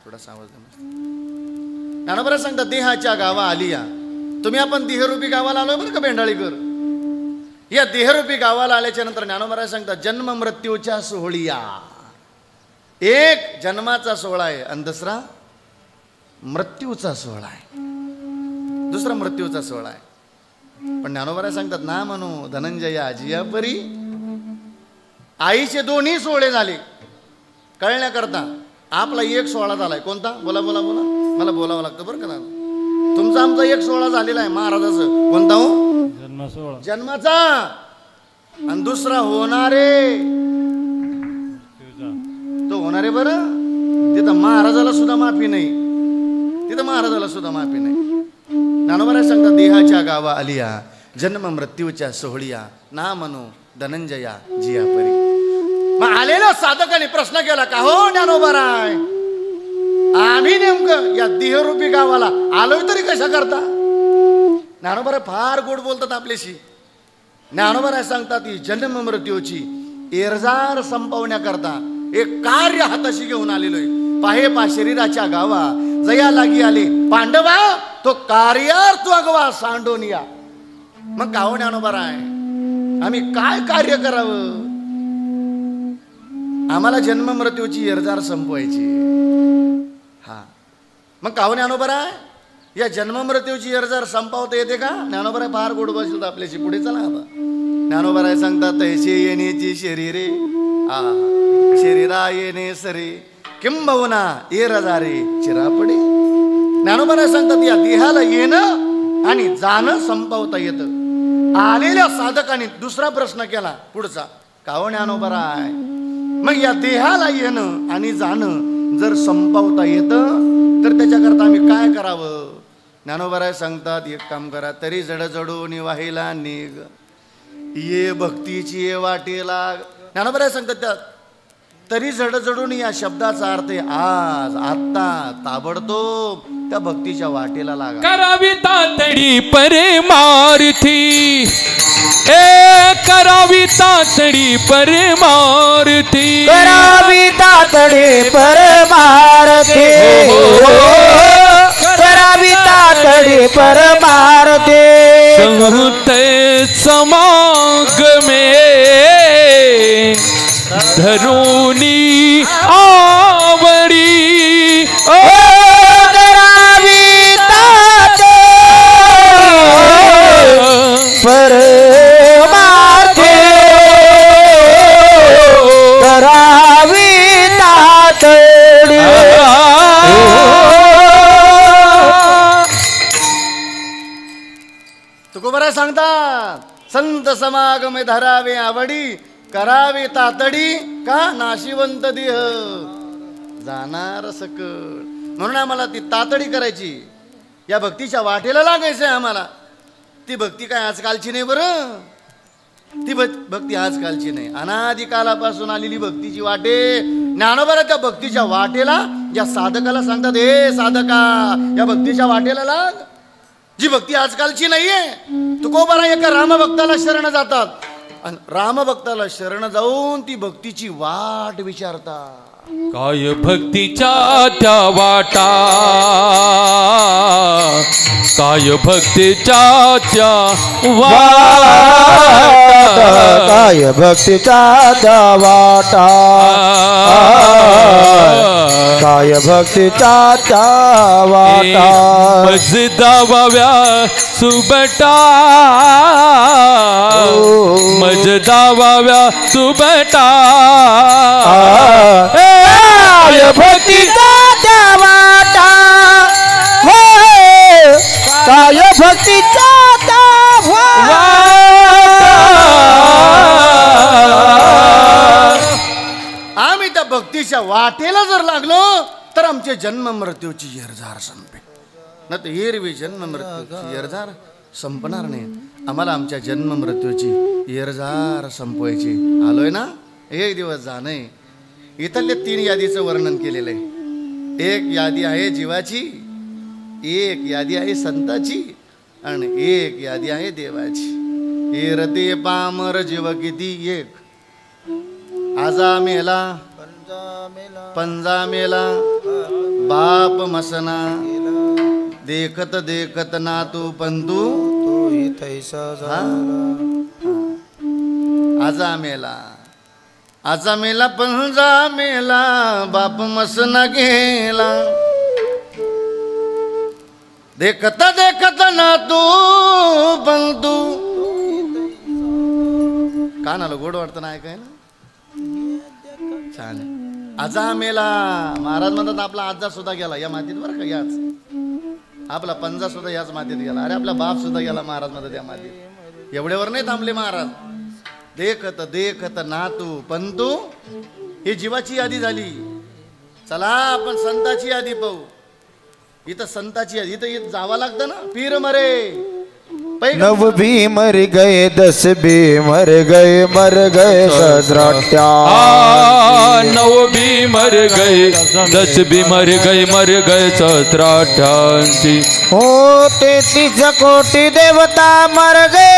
थोडासा आवाज द्या. ज्ञानोबराय सांगतात देहाच्या गावा आलिया. तुम्ही आपण देहरूपी गावाला आलो बरं का भेंडाळीकर. या देहरूपी गावाला आल्याच्या नंतर ज्ञानोबराय सांगतात जन्म मृत्यूच्या सोहळीया. एक जन्माचा सोहळा आहे आणि दुसरा मृत्यूचा सोहळा आहे, दुसरा मृत्यूचा सोहळा आहे. पण ज्ञानोबराय सांगतात ना म्हणू धनंजया जिया परी. आईचे दोन्ही सोहळे झाले कळण्याकरता. आपला एक सोहळा झालाय कोणता? बोला बोला बोला, मला बोलावं लागतं बरं का. तुमचा आमचा एक सोहळा झालेला आहे महाराजाचं. कोणता हो? जन्माचा. आणि दुसरा होणारे, तो होणारे बरं. तिथं महाराजाला सुद्धा माफी नाही, तिथं महाराजाला सुद्धा माफी नाही. ज्ञानोबराय सांगतात देहाच्या गावा आलिया, जन्म मृत्यूच्या सोहळिया, ना म्हणू धनंजया जिया परी. मग आलेल्या साधकाने प्रश्न केला का हो ज्ञानोबराय, आम्ही नेमकं या देहरूपी गावाला आलोय तरी कशा करता? ज्ञानोबराय फार गोड बोलतात आपल्याशी. ज्ञानोबराय सांगतात ही जन्म मृत्यूची एरजार संपवण्याकरता एक कार्य हाताशी घेऊन आलेलोय. पाहे पा शरीराच्या गावा जया लागी आले पांडवा, तो कार्यार्थ अगवा सांडोनिया. मग गाव ज्ञानोबराय आम्ही काय कार्य करावं? आम्हाला जन्म मृत्यूची एरजार संपवायची. हा मग गाव ज्ञानोबराय या जन्म मृत्यूची एरजार संपवता येते का? ज्ञानोबराय फार गोड बसतात आपल्याशी. पुढे चला आता. ज्ञानोबराय सांगतात तैसे येण्याची शरीरे, शरीरा येणे सरे किंबहुना येरदारे चिरापडे. ज्ञानोबा सांगतात या देहाला येणं आणि जाणं संपवता येतं. आलेल्या साधकाने दुसरा प्रश्न केला पुढचा, काहो ज्ञानोबा आहे मग या देहाला येणं आणि जाणं जर संपवता येतं तर त्याच्याकरता आम्ही काय करावं? ज्ञानोबा सांगतात एक काम करा, तरी जडजडून वाहिला निघ ये भक्तीची ये वाटेला. ज्ञानोबा सांगतात त्या तरी जडजडून या शब्दाचा अर्थ आहे आज आत्ता ताबडतोब त्या भक्तीच्या वाटेला लागा. करावी तातडी परमार्थी करावी तातडी परमार्थी करावी तातडी परमार्थी करावी तातडी परमार्थी संहते समागमे धरुनी आवडी करावी तातडी परमार्थी करावी तातडी. तुकोबरा सांगतात संत समागम धरावे आवडी करावे तातडी का नाशिवंत देह जाणार सकळ. म्हणून आम्हाला ती तातडी करायची, या भक्तीच्या वाटेला लागायचंय आम्हाला. ती भक्ती काय आजकालची नाही बरं, ती भक्ती आजकालची नाही, अनादिकालापासून आलेली भक्तीची वाटे. ज्ञानोबा त्या भक्तीच्या वाटेला ज्या साधकाला सांगतात हे साधका या भक्तीच्या वाटेला लाग, जी भक्ती आजकालची नाहीये. तुकोबारा एका रामभक्ताला शरण जातात आणि रामभक्ताला शरण जाऊन ती भक्तीची वाट विचारतात. काय भक्तीच्या त्या वाटा काय भक्तीच्या त्या वाटा काय भक्तीच्या त्या वाटा काय भक्तीच्या त्या वाटा मज दावाव्या सुबटा मज दावाव्या सुबटा काय भक्तीचा त्या वाटा काय भक्तीचा त्या वाटा. आम्ही त्या भक्तीच्या वाटेला जर लागलो तर आमचे जन्म मृत्यूची येरझार संपे, न तर एरवी जन्म मृत्यूची येरझार संपणार नाही. आम्हाला आमच्या जन्म मृत्यूची येरझार संपवायची. आलोय ना एक दिवस जाणे. इथल्या 3 यादीचं वर्णन केलेलं आहे. एक यादी आहे जीवाची, एक यादी आहे संताची आणि एक यादी आहे देवाची. एरते पामर जीव किती एक, आजा मेला पंजा मेला बाप मसना देखत देखत नातू पंतू आजा मेला पंजा मेला बाप मसना गेला देखत देखत नातू पंतू. कानाला गोड वाटतं ना ऐकाय ना, छान. आजा मेला महाराज म्हणतात आपला आजा सुद्धा गेला या मातीत बरं का, याच आपला पंजा सुद्धा याच मातीत गेला. अरे आपला बाप सुद्धा गेला महाराज म्हणतात या मातीत. एवढ्यावर नाही थांबले महाराज. देखत देखत नातू पंतू ही जीवाची यादी झाली. चला आपण संताची यादी पाहू. इथं संताची यादी, इथं जावं लागतं ना. पीर मरे 9 भी मर गए 10 भी मर गए 17 9 भी मर गए 10 भी मर गए 17 हो 33 कोटि देवता मर गए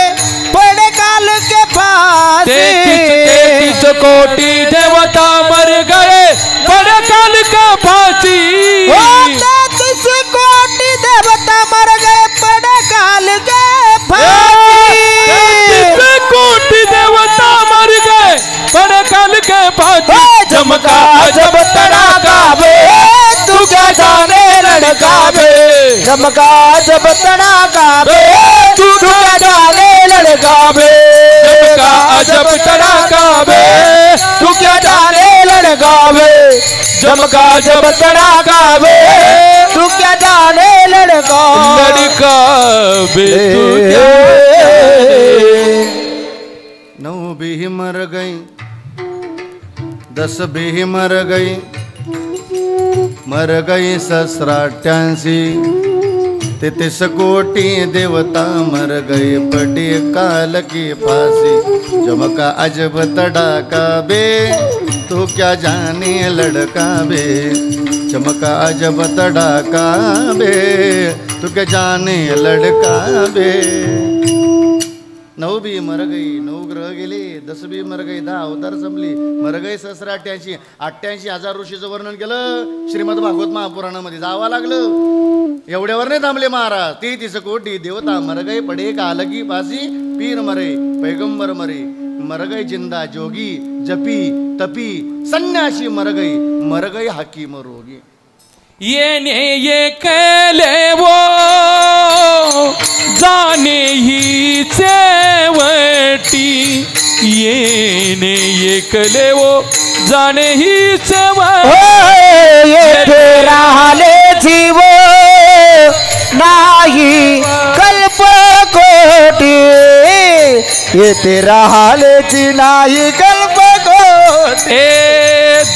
पड़े काल के फांसी. 33 कोटि देवता मर गए पड़े काल का फांसी. 33 कोटि देवता मर गए पड़े काल के फांसी. 33 कोटि देवता मर गए पड़े काल के फांसी. चमका जब तड़ाका बे तू क्या जाने लड़का बे. चमका जब तड़ाका बे तू क्या जाने लड़का बे. चमका जब तड़ाका बे तू क्या जाने लड़का बे. चमका जब तड़ाका बे तू क्या जाने लड़का बे तू क्या 9 भी मर गई 10 भी मर गई 88 33 कोटी देवता मर गए पड़ी काल की फांसी चमका अजब तड़ाका बे तू क्या जाने लड़का बे चमका अजब तड़ाका बे तू क्या जाने लड़का बे 9 भी मर गई 9 ग्रह गेले 10 भी मर गई 10 अवतार संपली मर गई 88,000 ऋषीचं वर्णन केलं श्रीमद भागवत महापुराणामध्ये जावं लागलं एवढ्यावर नाही थांबले महाराज 33 कोटी देवता मर गए पडे काल की फांसी पीर मरे पैगंबर मर गए जिंदा जोगी जपी तपी संन्यासी मर गई हकीम रोगी ये कले वो जाने ही चेवटी ये कले वो जाने ही चेवटी ये राहले जीव नाही कल्प कोटी ये तेरा हालेची नाही कल्प कोटी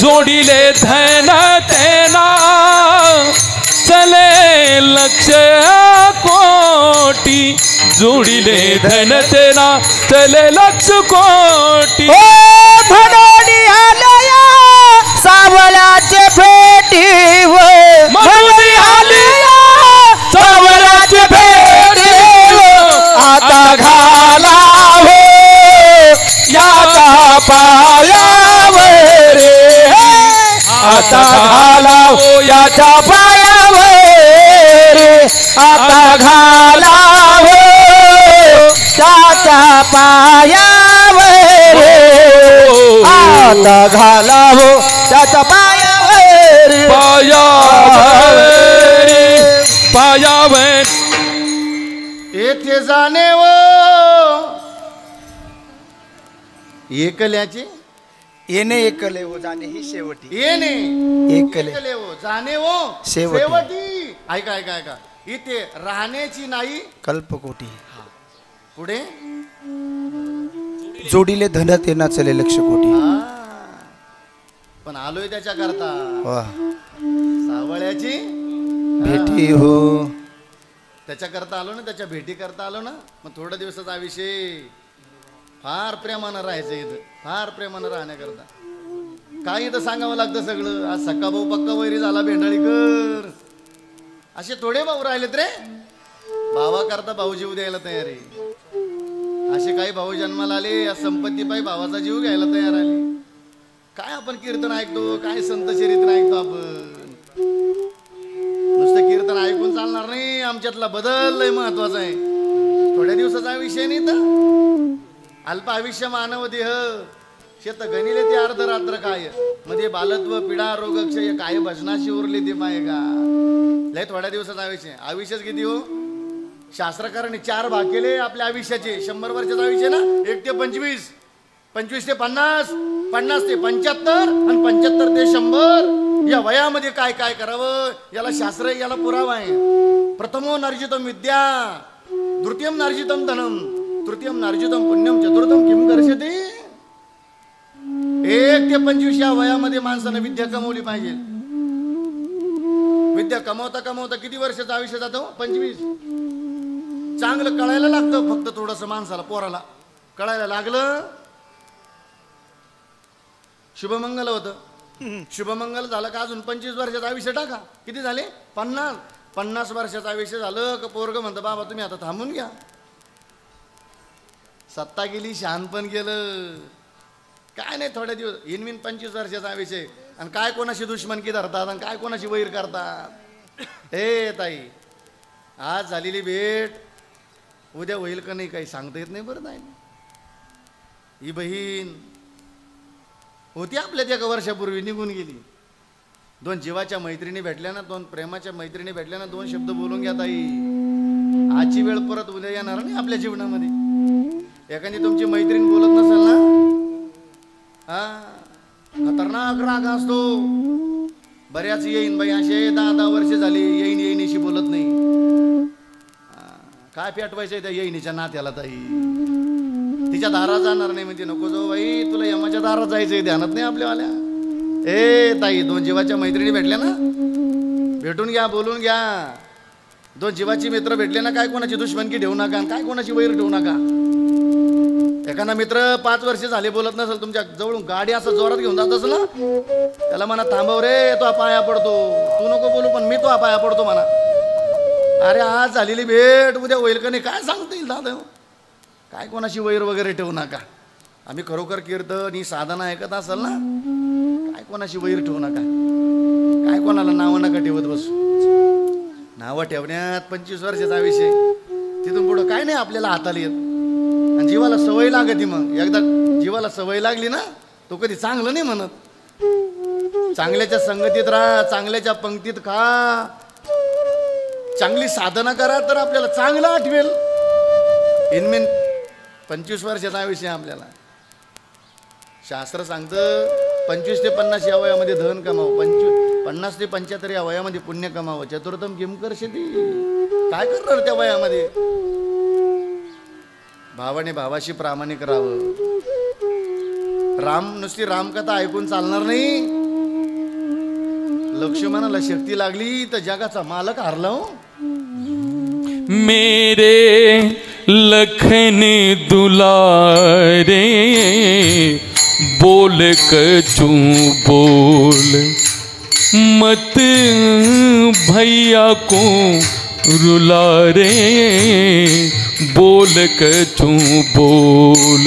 जोडीले धन तेना चले लक्ष कोटी जोडीले धन तेना चले लक्ष कोटी भडोडी आलया सावलाचे भेटीव मधुरी आलया सावलाचे भेटीव आता घाला हो याचा पायावर आता घाला हो याच्या पायावर आता घाला हो त्याच्या पायावर आता घाला हो त्याच्या पायावर पायावर येथे जाणे वो एकल्याचे येणे एकले हो जाणे ही शेवटी येणे एकले एकले हो जाणे वो शेवटी ऐका इथे राहण्याची नाही कल्पकोटी पुढे जोडीले धन तेना चले लक्ष कोटी पण आलोय त्याच्या करता वाह सावळ्याची भेटी हो त्याच्या करता आलो ना त्याच्या भेटी करता आलो ना मग थोड्या दिवसाचा विषय फार प्रेमानं राहायचं इथं फार प्रेमानं राहण्याकरता काय इथं सांगावं लागतं सगळं आज सक्का भाऊ पक्का वैरी झाला भेंडाळीकर असे थोडे भाऊ राहिलेत रे भावा करता भाऊ जीव द्यायला तयार आहे असे काही भाऊ जन्माला आले या संपत्ती पायी भावाचा जीव घ्यायला तयार आले काय आपण कीर्तन ऐकतो काय संत चरित्र ऐकतो आपण नुसतं कीर्तन ऐकून चालणार नाही आमच्यातला बदल लय महत्वाचा आहे थोड्या दिवसाचा विषय नाही तर अल्प आयुष्य मानव देह शेत गणिले ते अर्ध रात्र काय मध्ये बालत्व पिढा रोगक्षय काय भजनाशी उरले ते माय का लय थोड्या दिवसाचा आयुष्यच किती हो शास्त्रकारांनी 4 भाग केले आपल्या आयुष्याचे 100 वर्षाचा आयुष्य ना 1 ते 25 25 ते 50 50 ते 75 आणि 75 ते 100 या वयामध्ये काय काय करावं याला शास्त्र याला पुरावा आहे प्रथमो नर्जितम विद्या द्वितीयम नर्जितम धनम तृतीयम नर्जितम पुण्यम चतुर्थम किम करशते 1 ते 25 या वयामध्ये माणसाने विद्या कमवली पाहिजे विद्या कमवता कमवता किती वर्षाचं आयुष्य जातो 25 चांगलं कळायला लागतं फक्त थोडंसं माणसाला पोराला कळायला लागलं शुभमंगल होतं शुभमंगल झालं का अजून 25 वर्षाचं आयुष्य टाका किती झाले 50 वर्षाचं आयुष्य झालं का पोरग म्हणतं बाबा तुम्ही आता थांबून घ्या सत्ता गेली शहाणपण गेलं काय नाही थोड्या दिवस इनविन 25 वर्षाचा आयुष्य आणि काय कोणाशी दुश्मनकी धरतात आणि काय कोणाशी वैर करतात हे ताई आज झालेली भेट उद्या होईल का नाही काही सांगता येत नाही बरं नाही ही बहीण होती आपल्या 1 वर्षापूर्वी निघून गेली 2 जीवाच्या मैत्रिणी भेटल्या ना 2 प्रेमाच्या मैत्रिणी भेटल्या ना 2 शब्द बोलून घ्या ताई आजची वेळ परत उद्या येणार नाही आपल्या जीवनामध्ये एखादी तुमची मैत्रीण बोलत नसेल ना हा खतरनाक राग असतो बऱ्याच येईन बाई असे 10-10 वर्ष झाली येईन येईनीशी बोलत नाही. काय पेटवायचंय त्या येईनीच्या नात्याला ताई. तिच्या दारात जाणार नाही म्हणजे नको जाऊ बाई, तुला यमाच्या दारात जायचंय, ध्यानात नाही आपल्यावाल्या. ए ताई, 2 जीवाच्या मैत्रिणी भेटल्या ना, भेटून घ्या, बोलून घ्या. 2 जीवाची मित्र भेटले ना, काय कोणाची दुश्मनकी ठेवू नका, काय कोणाची वैर ठेवू नका. एखादा मित्र 5 वर्ष झाले बोलत नसेल तुमच्या जवळून, गाडी असं जोरात घेऊन जात असेल ना, त्याला म्हणा थांबव रे, तो पाया पडतो, तू नको बोलू पण मी तो पाया पडतो म्हणा. अरे आज झालेली भेट उद्या होईल का नाही काय सांगता येईल दादा. काय कोणाशी वैर वगैरे ठेवू नका. आम्ही खरोखर कीर्तन ही साधना ऐकत असाल ना, काय कोणाशी वैर ठेवू नका, काय कोणाला नावं नका ठेवत बसू. नावं ठेवण्यात 25 वर्षाचा विषय, तिथून पुढं काय नाही आपल्याला हाताला येत. आणि जीवाला सवय लागते, मग एकदा जीवाला सवय लागली ना, तो कधी चांगलं नाही म्हणत. चांगल्याच्या संगतीत राहा, चांगल्याच्या पंक्तीत खा, चांगली साधना करा तर आपल्याला चांगलं आठवेल. इनमेन 25 वर्षाचा विषय आपल्याला शास्त्र सांगतं. 25 ते 50 या वयामध्ये धन कमाव, 50 ते 75 या वयामध्ये पुण्य कमावं, चतुर्थम किम करशती. काय करणार त्या वयामध्ये. भावाने भावाशी प्रामाणिक राहावं. नुसती रामकथा ऐकून चालणार नाही. लक्ष्मणाला शक्ती लागली तर जगाचा मालक हारला. हो मेरे लखन दुलारे बोल कचू बोल मत भैया को रुला रे बोल कचू बोल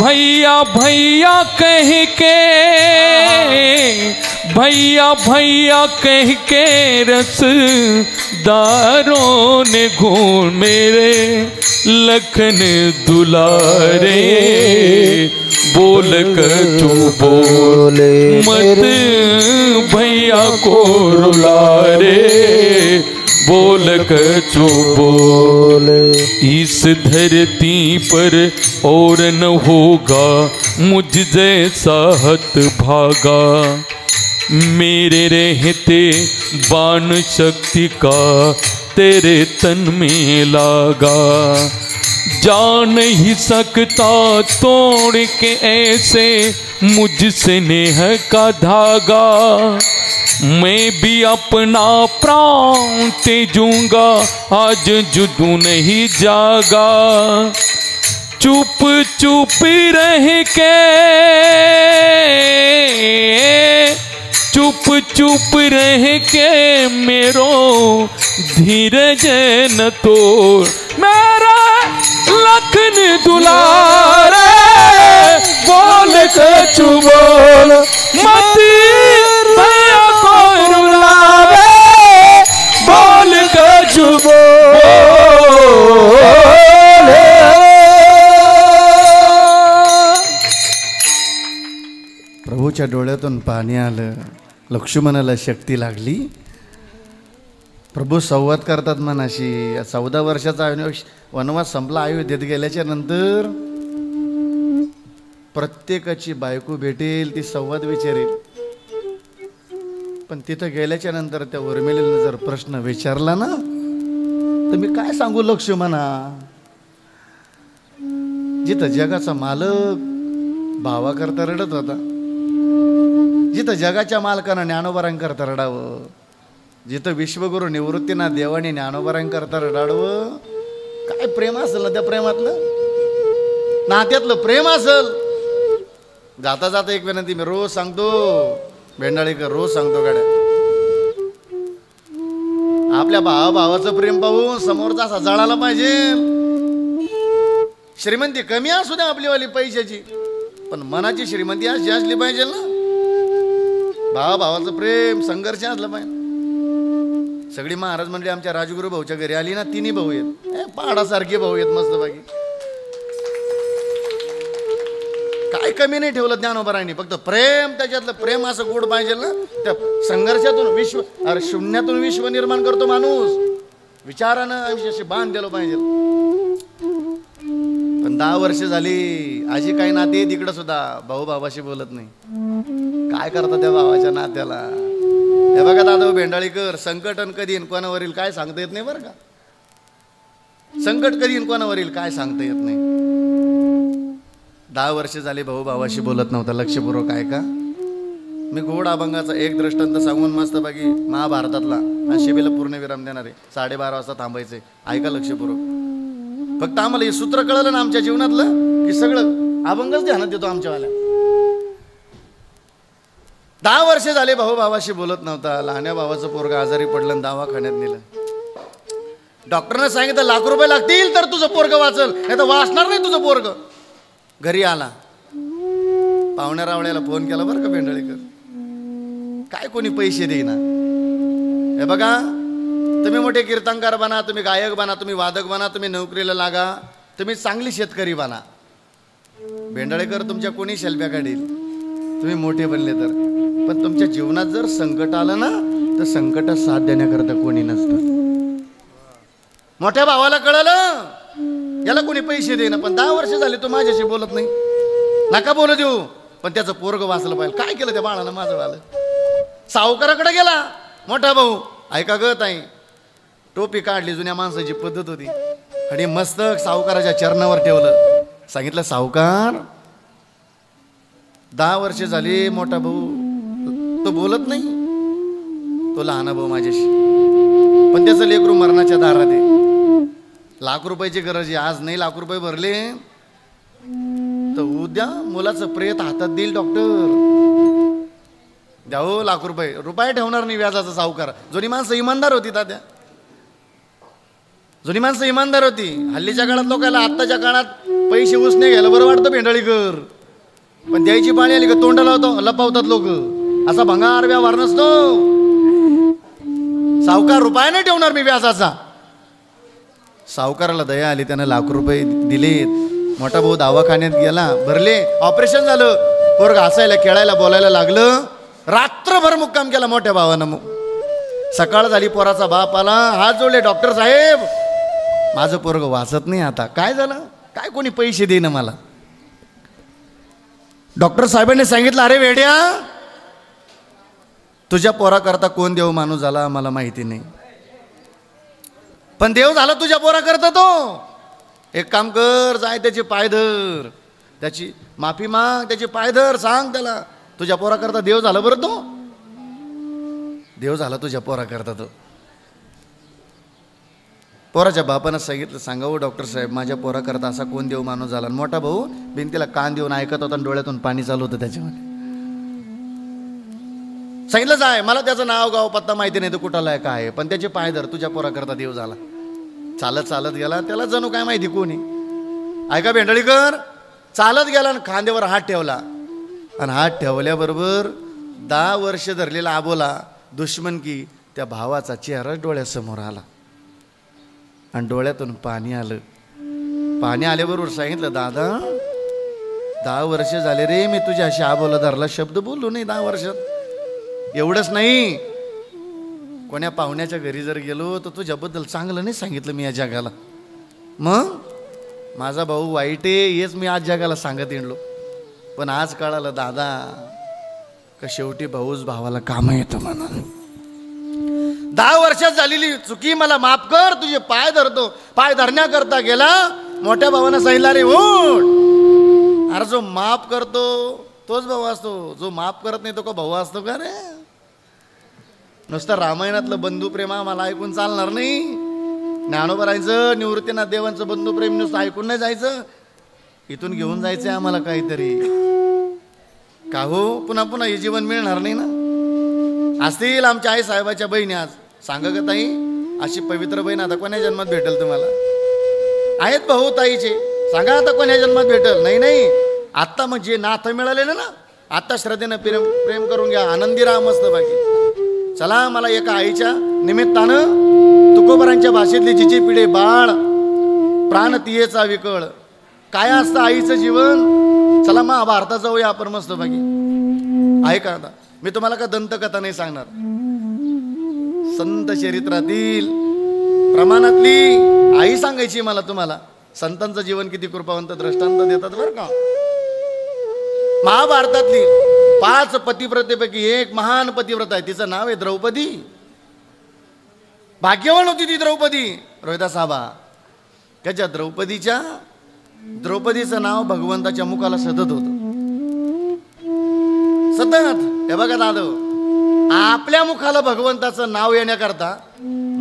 भैया भैया कह के भैया भैया कह के रसदारों ने घूम मेरे लखन दुलारे बोल कचू बोल मत भैया को रुला रे बोल कचू बोल। इस धरती पर और न होगा मुझ जैसा हत भागा, मेरे रहते बाण शक्ति का तेरे तन में लागा। जा नहीं सकता तोड़ के ऐसे मुझसे नेह का धागा, मैं भी अपना प्राण तेजूंगा आज जुदू नहीं जागा। चुप चुप रह के चुप चुप रह के मेरो धीरज न तोड़, मेरा लखन दुलारे बोल कचू बोल मती भैया को रुलावे बोल कचू बोल। प्रभूच्या डोळ्यातून पाणी आलं, लक्ष्मणाला शक्ती लागली। प्रभू संवाद करतात मनाशी। 14 वर्षाचा वनवास संपला अयोध्येत गेल्याच्या नंतर प्रत्येकाची बायको भेटेल, ती संवाद विचारेल। पण तिथं गेल्याच्या नंतर त्या उर्मिलेनं जर प्रश्न विचारला ना, तर मी काय सांगू लक्ष्मणा, जिथं जगाचा मालक भावाकरता रडत होता, जिथं जगाच्या मालकानं ज्ञानोबारांकरता रडावं, जिथं विश्वगुरु निवृत्तीनाथ देवाने ज्ञानोबारांकरता रडावं, काय प्रेम असेल ना त्या प्रेमातलं, नात्यातलं प्रेम असेल। जाता जाता एक विनंती मी रोज सांगतो, भेंडाळीकर रोज सांगतो गाड्या, आपल्या भावाचं प्रेम पाहून समोरचा असा जळाला पाहिजे। श्रीमंती कमी असू द्या आपलीवाली पैशाची, पण मनाची श्रीमंती अशी असली पाहिजे ना। भावाचं प्रेम संघर्ष असलं पाहिजे। सगळी महाराज मंडळी आमच्या राजगुरू भाऊच्या घरी आली ना, तिन्ही भाऊ आहेत, पहाडासारखे भाऊ आहेत मस्त बाकी, काय कमी नाही ठेवलं ज्ञानोबारांनी, फक्त प्रेम, त्याच्यातलं प्रेम असं गोड पाहिजे ना। त्या संघर्षातून विश्व, अरे शून्यातून विश्व निर्माण करतो माणूस, विचारानं आयुष्याशी बांध दिलं पाहिजे। पण 10 वर्ष झाली, अशी काही नाते तिकडं सुद्धा भाऊ भावाशी बोलत नाही। काय करता त्या भावाच्या नात्याला, हे बघा दादा भेंडाळीकर, संकटन कधी येईन कोणावरील काय सांगता येत नाही बरं का. संकट कधी येईन कोणावरील काय सांगता येत नाही. 10 वर्ष झाले भाऊ भावाशी बोलत नव्हता. लक्षपूर्वक आहे का. मी गोड अभंगाचा एक दृष्टांत सांगून मस्त बाकी महाभारतातला आणि शिबेला पूर्ण विराम देणार आहे. 12:30 वाजता थांबायचंय. ऐका लक्षपूर्वक. फक्त आम्हाला हे सूत्र कळलं ना आमच्या जीवनातलं की सगळं अभंगच ध्यानात देतो आमच्यावाल्या. 10 वर्ष झाले भाऊ भावाशी बोलत नव्हता. लहान्या भावाचं पोरग आजारी पडलं आणि दवाखान्यात नेलं. डॉक्टरने सांगितलं ₹1,00,000 लागतील तर तुझं पोरग वाचल, नाही तर वाचणार नाही तुझं पोरग. घरी आला. पाहुण्या रावळ्याला फोन केला बरं का भेंडाळीकर. काय कोणी पैसे देईना. हे बघा तुम्ही मोठे कीर्तनकार बना, तुम्ही गायक बना, तुम्ही वादक बना, तुम्ही नोकरीला लागा, तुम्ही चांगली शेतकरी बना. भेंडाळीकर तुमच्या कोणी शेल्प्या काढील तुम्ही मोठे बनले तर. पण तुमच्या जीवनात जर संकट आलं ना तर संकटात साथ देण्याकरता कोणी नसतं. मोठ्या भावाला कळलं याला कोणी पैसे देईना, पण 10 वर्ष झाले तो माझ्याशी बोलत नाही. नका बोलू देऊ, पण त्याचं पोरग वाचलं पाहिजे. काय केलं त्या बाळानं माझं वालं. सावकाराकडे गेला मोठा भाऊ. ऐका ग ताई, टोपी काढली, जुन्या माणसाची पद्धत होती, आणि मस्तक सावकाराच्या चरणावर ठेवलं. सांगितलं सावकार 10 वर्ष झाली मोठा भाऊ तो बोलत नाही, तो लहान भाऊ माझ्याशी, पण त्याचं लेकरू मरणाच्या दारात आहे. ₹1,00,000 गरज आहे. आज नाही ₹1,00,000 भरले तर उद्या मुलाचं प्रेत हातात देईल डॉक्टर. द्या हो ₹1,00,000. रुपये ठेवणार नाही व्याजाचा सावकार. जुनी माणसं इमानदार होती तात्या. जुनी माणसं इमानदार होती. हल्लीच्या काळात लोकांना आत्ताच्या काळात पैसे उसने घ्यायला बरं वाटतं भेंडाळीकर, पण द्यायची पाळी आली का तोंडाला होतो लपवतात लोक. असा भंगार व्यवहार नसतो. सावकार रुपया नाही ठेवणार मी व्याजाचा. सावकाराला दया आली, त्यानं ₹1,00,000 दिलेत. मोठा भाऊ दवाखान्यात गेला, भरले, ऑपरेशन झालं. पोरग हसायला खेळायला बोलायला लागलं. रात्रभर मुक्काम केला मोठ्या भावानं. सकाळ झाली, पोराचा बाप आला, हात जोडले, डॉक्टर साहेब माझं पोरग वाचत नाही. आता काय झालं, काय कोणी पैसे देईन मला. डॉक्टर साहेबांनी सांगितलं अरे वेड्या, तुझ्या पोराकरता कोण देव माणूस झाला मला माहिती नाही, पण देव झाला तुझ्या पोराकरता तो. एक काम कर, जाय त्याचे पाय धर, त्याची माफी माग, त्याचे पाय धर, सांग त्याला तुझ्या पोराकरता देव झाला बरं तो. देव झाला तुझ्या पोराकरता तो. पोराच्या बापानं सांगितलं सांगावं डॉक्टर साहेब माझ्या पोराकरता असा कोण देव माणूस झाला. मोठा भाऊ भिंतीला कान देऊन ऐकत होता आणि डोळ्यातून पाणी चालू होतं त्याच्यामध्ये. सांगितलं जाय, मला त्याचं नाव गाव पत्ता माहिती नाही, तो कुठाला आहे काय, पण त्याचे पाय धर, तुझ्या पोराकरता देव झाला. चालत चालत गेला, त्याला जणू काय माहिती कोणी. ऐका भेंडाळीकर, चालत गेला आणि खांद्यावर हात ठेवला, आणि हात ठेवल्याबरोबर 10 वर्ष धरलेला आबोला दुश्मन की त्या भावाचा चेहरा डोळ्यासमोर आला आणि डोळ्यातून पाणी आलं. पाणी आल्याबरोबर सांगितलं दादा 10 वर्ष झाले रे मी तुझ्याशी आबोला धरला शब्द बोललो नाही 10 वर्षात. एवढंच नाही, कोण्या पाहुण्याच्या घरी जर गेलो तर तुझ्याबद्दल चांगलं नाही सांगितलं मी या जगाला. मग माझा भाऊ वाईट आहे हेच मी आज जगाला सांगत येणलो, पण आज कळालं दादा का शेवटी भाऊच भावाला काम येतं म्हणून. 10 वर्षात झालेली चुकी मला माफ कर, तुझे पाय धरतो. पाय धरण्याकरता गेला, मोठ्या भावानं सांगितलं रे उठ. अरे जो माफ करतो तोच भाऊ असतो, जो माफ करत नाही तो का भाऊ असतो का रे. नुसतं रामायणातलं बंधुप्रेम मला ऐकून चालणार नाही. ज्ञानोबरायचं निवृत्तीनाथ देवांचं बंधुप्रेम नुसतं ऐकून नाही जायचं, इथून घेऊन जायचंय आम्हाला काहीतरी. का हो, पुन्हा पुन्हा हे जीवन मिळणार नाही ना. असतील आमच्या आई साहेबाच्या बहिणी आज सांगा का ताई, अशी पवित्र बहीण आता कोण्या जन्मात भेटेल तुम्हाला. आहेत भाऊ ताईचे, सांगा आता कोण्या जन्मात भेटेल. नाही नाही, आत्ता मग जे नाथ मिळालेलं ना आत्ता श्रद्धेनं प्रेम करून घ्या, आनंदी राहा मस्त बाकी. चला, मला एका आईच्या निमित्तानं तुकोबरांच्या भाषेतली जिची पिढे बाळ प्राण तियेचा विकळ, काय असतं आईचं जीवन. चला महाभारतात जाऊया आपण मस्त बाकी. ऐका आता, मी तुम्हाला का दंतकथा नाही सांगणार, संत चरित्रातील प्रमाणातली आई सांगायची मला तुम्हाला. संतांचं जीवन किती कृपावंत दृष्टांत देतात बरं का. महाभारतातली 5 पतिव्रतेपैकी एक महान पतिव्रता आहे, तिचं नाव आहे द्रौपदी. भाग्यवान होती ती द्रौपदी. रोहिदास आबा त्याच्या द्रौपदीचं नाव भगवंताच्या मुखाला सतत होतं. सतत. हे बघा दादा, आपल्या मुखाला भगवंताचं नाव येण्याकरता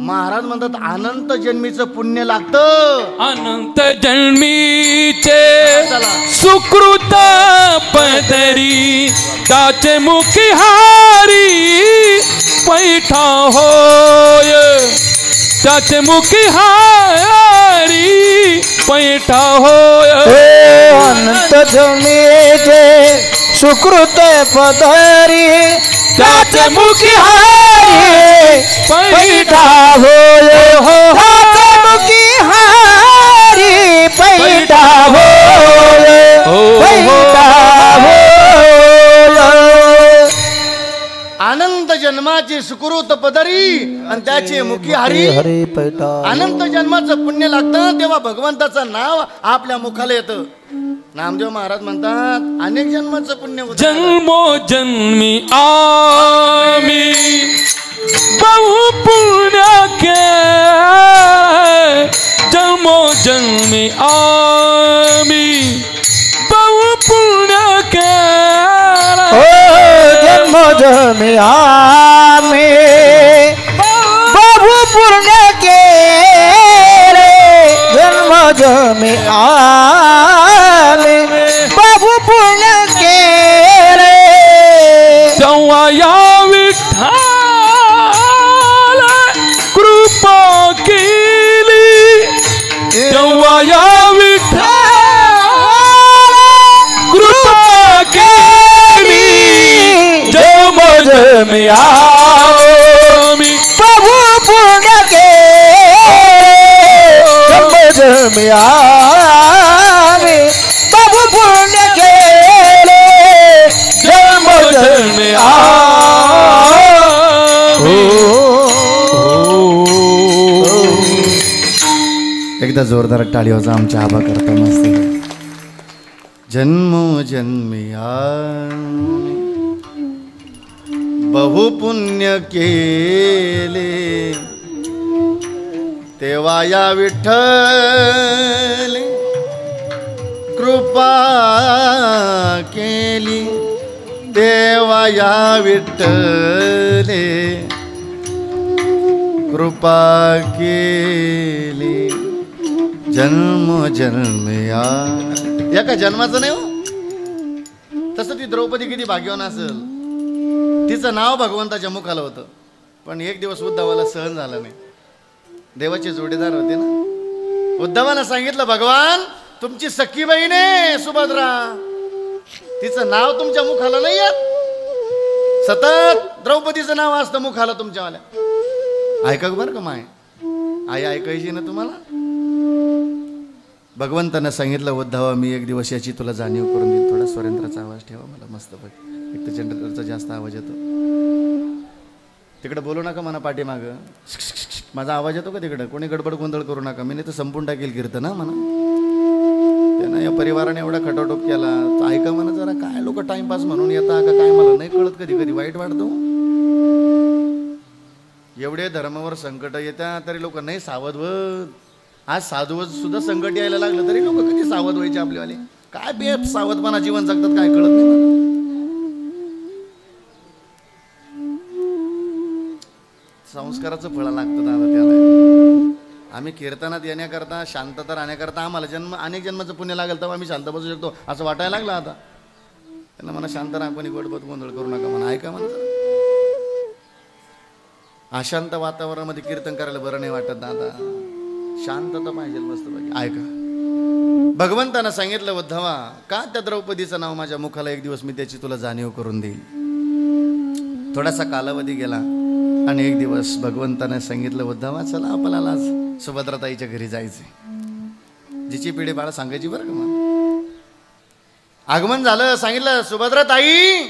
महाराज म्हणतात अनंत जन्मीचं पुण्य लागतं. अनंत जन्मीचे सुकृत पदरी त्याचे मुखी हारी पैठा होय. त्याचे मुखी हारी पैठा होय. अनंत जन्मीचे सुकृत पदरी त्याचे मुखी हारी पैठा होय. त्याचे मुखी हारी पैठा होय. पैठा होय. अनंत जन्माची सुकृत पदरी आणि त्याचे मुखी हरी पैठा. अनंत जन्माचं पुण्य लागतं तेव्हा भगवंताचं नाव आपल्या मुखाला येतं. नामदेव महाराज म्हणतात अनेक जन्माचं पुण्य होतं. जन्मोजन्मी आम्ही बहु पुण्य केले. जन्मोजन्मी आम्ही बहु पुण्य केले. जन्मोजन्मी आम्ही बहु पुण्य केले. जन्मोजन्मी आम्ही बहु पुण्य केले. तेव्हा या विठ्ठल कृपा केली. तेव्हा या विठ्ठल कृपा केली. जन्मोजन्मी आम्ही बहु पुण्य केले. जन्मोजन्मी आम्ही बहु पुण्य केले. जन्मोजन्मी एकदा जोरदार टाळी वाजवा आमच्या आबा करता मस्त. जन्मोजन्मी बहुपुण्य केले तेव्हा या विठ्ठल कृपा केली. तेव्हा या विठ्ठले कृपा केली. जन्मोजन्मी एका जन्माचं नाही हो. तसं ती द्रौपदी किती भाग्यवान असेल. तिचं नाव भगवंताच्या मुखाला होतं. पण एक दिवस उद्धवाला सहन झालं नाही. देवाचे जोडीदार होते ना. उद्धवानं सांगितलं भगवान तुमची सख्खी बहीण आहे सुभद्रा, तिचं नाव तुमच्या मुखाला नाही येत. सतत द्रौपदीचं नाव असतं मुखाला तुमच्यावाल्या. ऐका बरं का माय, आई ऐकायची ना तुम्हाला. भगवंतानं सांगितलं उद्धवा मी एक दिवस याची तुला जाणीव करून देईल. थोडा स्वरेंद्राचा आवाज ठेवा मला मस्त पैकी. एक तर जनरेटरचा जास्त आवाज येतो. तिकडे बोलू नका म्हणा पाठीमागं. माझा आवाज येतो का तिकडे? कोणी गडबड गोंधळ करू नका. मी नाही तर संपून टाकेल कीर्तन ना म्हणा. त्यांना या परिवाराने एवढा खटाटोप केला तर ऐका म्हणा जरा. काय लोक टाइमपास म्हणून येता का काय मला नाही कळत. कधी कधी वाईट वाटतो. एवढे धर्मावर संकट येत्या तरी लोक नाही सावध होत. आज साधूवत सुद्धा संकट यायला लागलं तरी लोक कधी सावध व्हायचे आपल्यावाले. काय बे सावधपणा जीवन जगतात काय कळत नाही मला. संस्काराचं फळ लागतं दादा त्याला. आम्ही कीर्तनात येण्याकरता शांतता राहण्याकरता आम्हाला अनेक जन्माचं पुण्य लागेल तेव्हा आम्ही शांत बसू शकतो असं वाटायला लागलं आता. त्यांना म्हणा शांत राहा, कोणी गोडबत गोंधळ करू नका म्हणा. ऐका म्हणा जरा. अशांत वातावरणामध्ये कीर्तन करायला बरं नाही वाटत दादा. शांतता पाहिजे मस्त पैकी. ऐका भगवंतानं सांगितलं उद्धवा का त्या द्रौपदीचं नाव माझ्या मुखाला एक दिवस मी त्याची तुला जाणीव करून देईल. थोडासा कालावधी गेला आणि एक दिवस भगवंतानं सांगितलं उद्धवा चला आपल्याला आज सुभद्राताईच्या घरी जायचे. जिची पिढी बाळा सांगायची बरं का मला. आगमन झालं. सांगितलं सुभद्राताई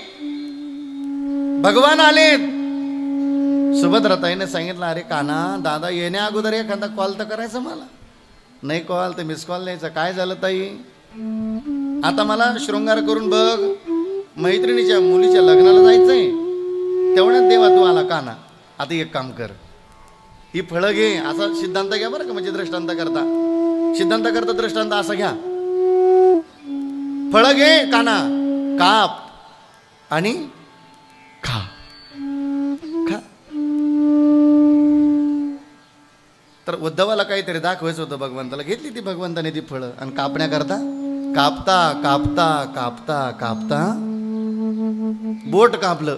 भगवान आलेत. सुभद्राताईने सांगितलं अरे काना दादा येण्या अगोदर एखादा कॉल तर करायचा मला. नाही कॉल तर मिस कॉल द्यायचा. काय झालं ताई आता मला शृंगार करून बघ. मैत्रिणीच्या मुलीच्या लग्नाला जायचंय, तेवढ्यात देवा तू आला काना. आता एक काम कर, ही फळं घे, असा सिद्धांत घ्या बरं का, म्हणजे दृष्टांत करता, सिद्धांत करता दृष्टांत असा घ्या. फळं घे काना, काप आणि खा. खा. तर उद्धवाला काहीतरी दाखवायचं होतं भगवंताला. घेतली ती भगवंताने ती फळं आणि कापण्याकरता कापता कापता कापता कापता बोट कापलं,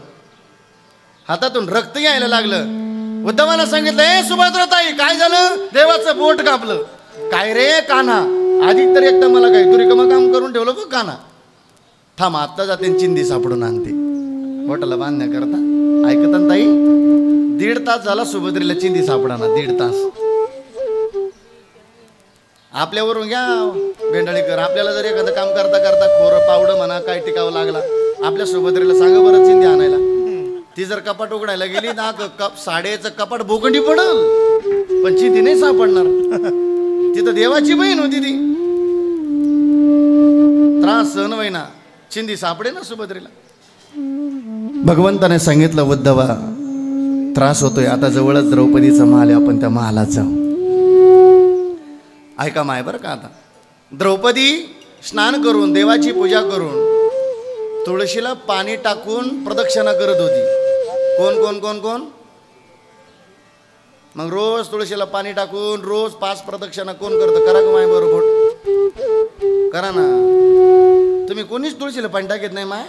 हातातून रक्त यायला लागलं. उद्धवाला सांगितलं, ए सुभद्राताई काय झालं? देवाचं बोट कापलं. काय रे कान्हा, आधी तर एकदा मला काय तुरी कमा काम करून ठेवलं बघ कान्हा. थांब आत्ता जाते चिंदी सापडून आणते. बोटाला बांधण्याकरता ऐकता ताई 1.5 तास झाला सुभद्रेला चिंदी सापडाना. 1.5 तास. आपल्यावरून घ्या भेंडाळीकर, आपल्याला जर एखादं काम करता करता खोरं पावडं म्हणा काय टिकावं लागला, आपल्या सुभद्रेला सांगा बरं चिंदी आणायला. ती जर कपाट उघडायला गेली ना, साडेचं कपाट बोकंडी पडल, पण चिंदी नाही सापडणार. तिथं देवाची बहीण होती ती. त्रास सहन होईना, चिंदी सापडे ना सुभद्रेला. भगवंताने सांगितलं, उद्धवा त्रास होतोय, आता जवळच द्रौपदीचा महाल आहे, आपण त्या महालात जाऊ. ऐका माय बरं का. आता द्रौपदी स्नान करून देवाची पूजा करून तुळशीला पाणी टाकून प्रदक्षिणा करत होती. कोण कोण कोण कोण? मग रोज तुळशीला पाणी टाकून रोज 5 प्रदक्षिणा कोण करतं? करा का माय बरोबर? करा ना. तुम्ही कोणीच तुळशीला पाणी टाकत नाही माय.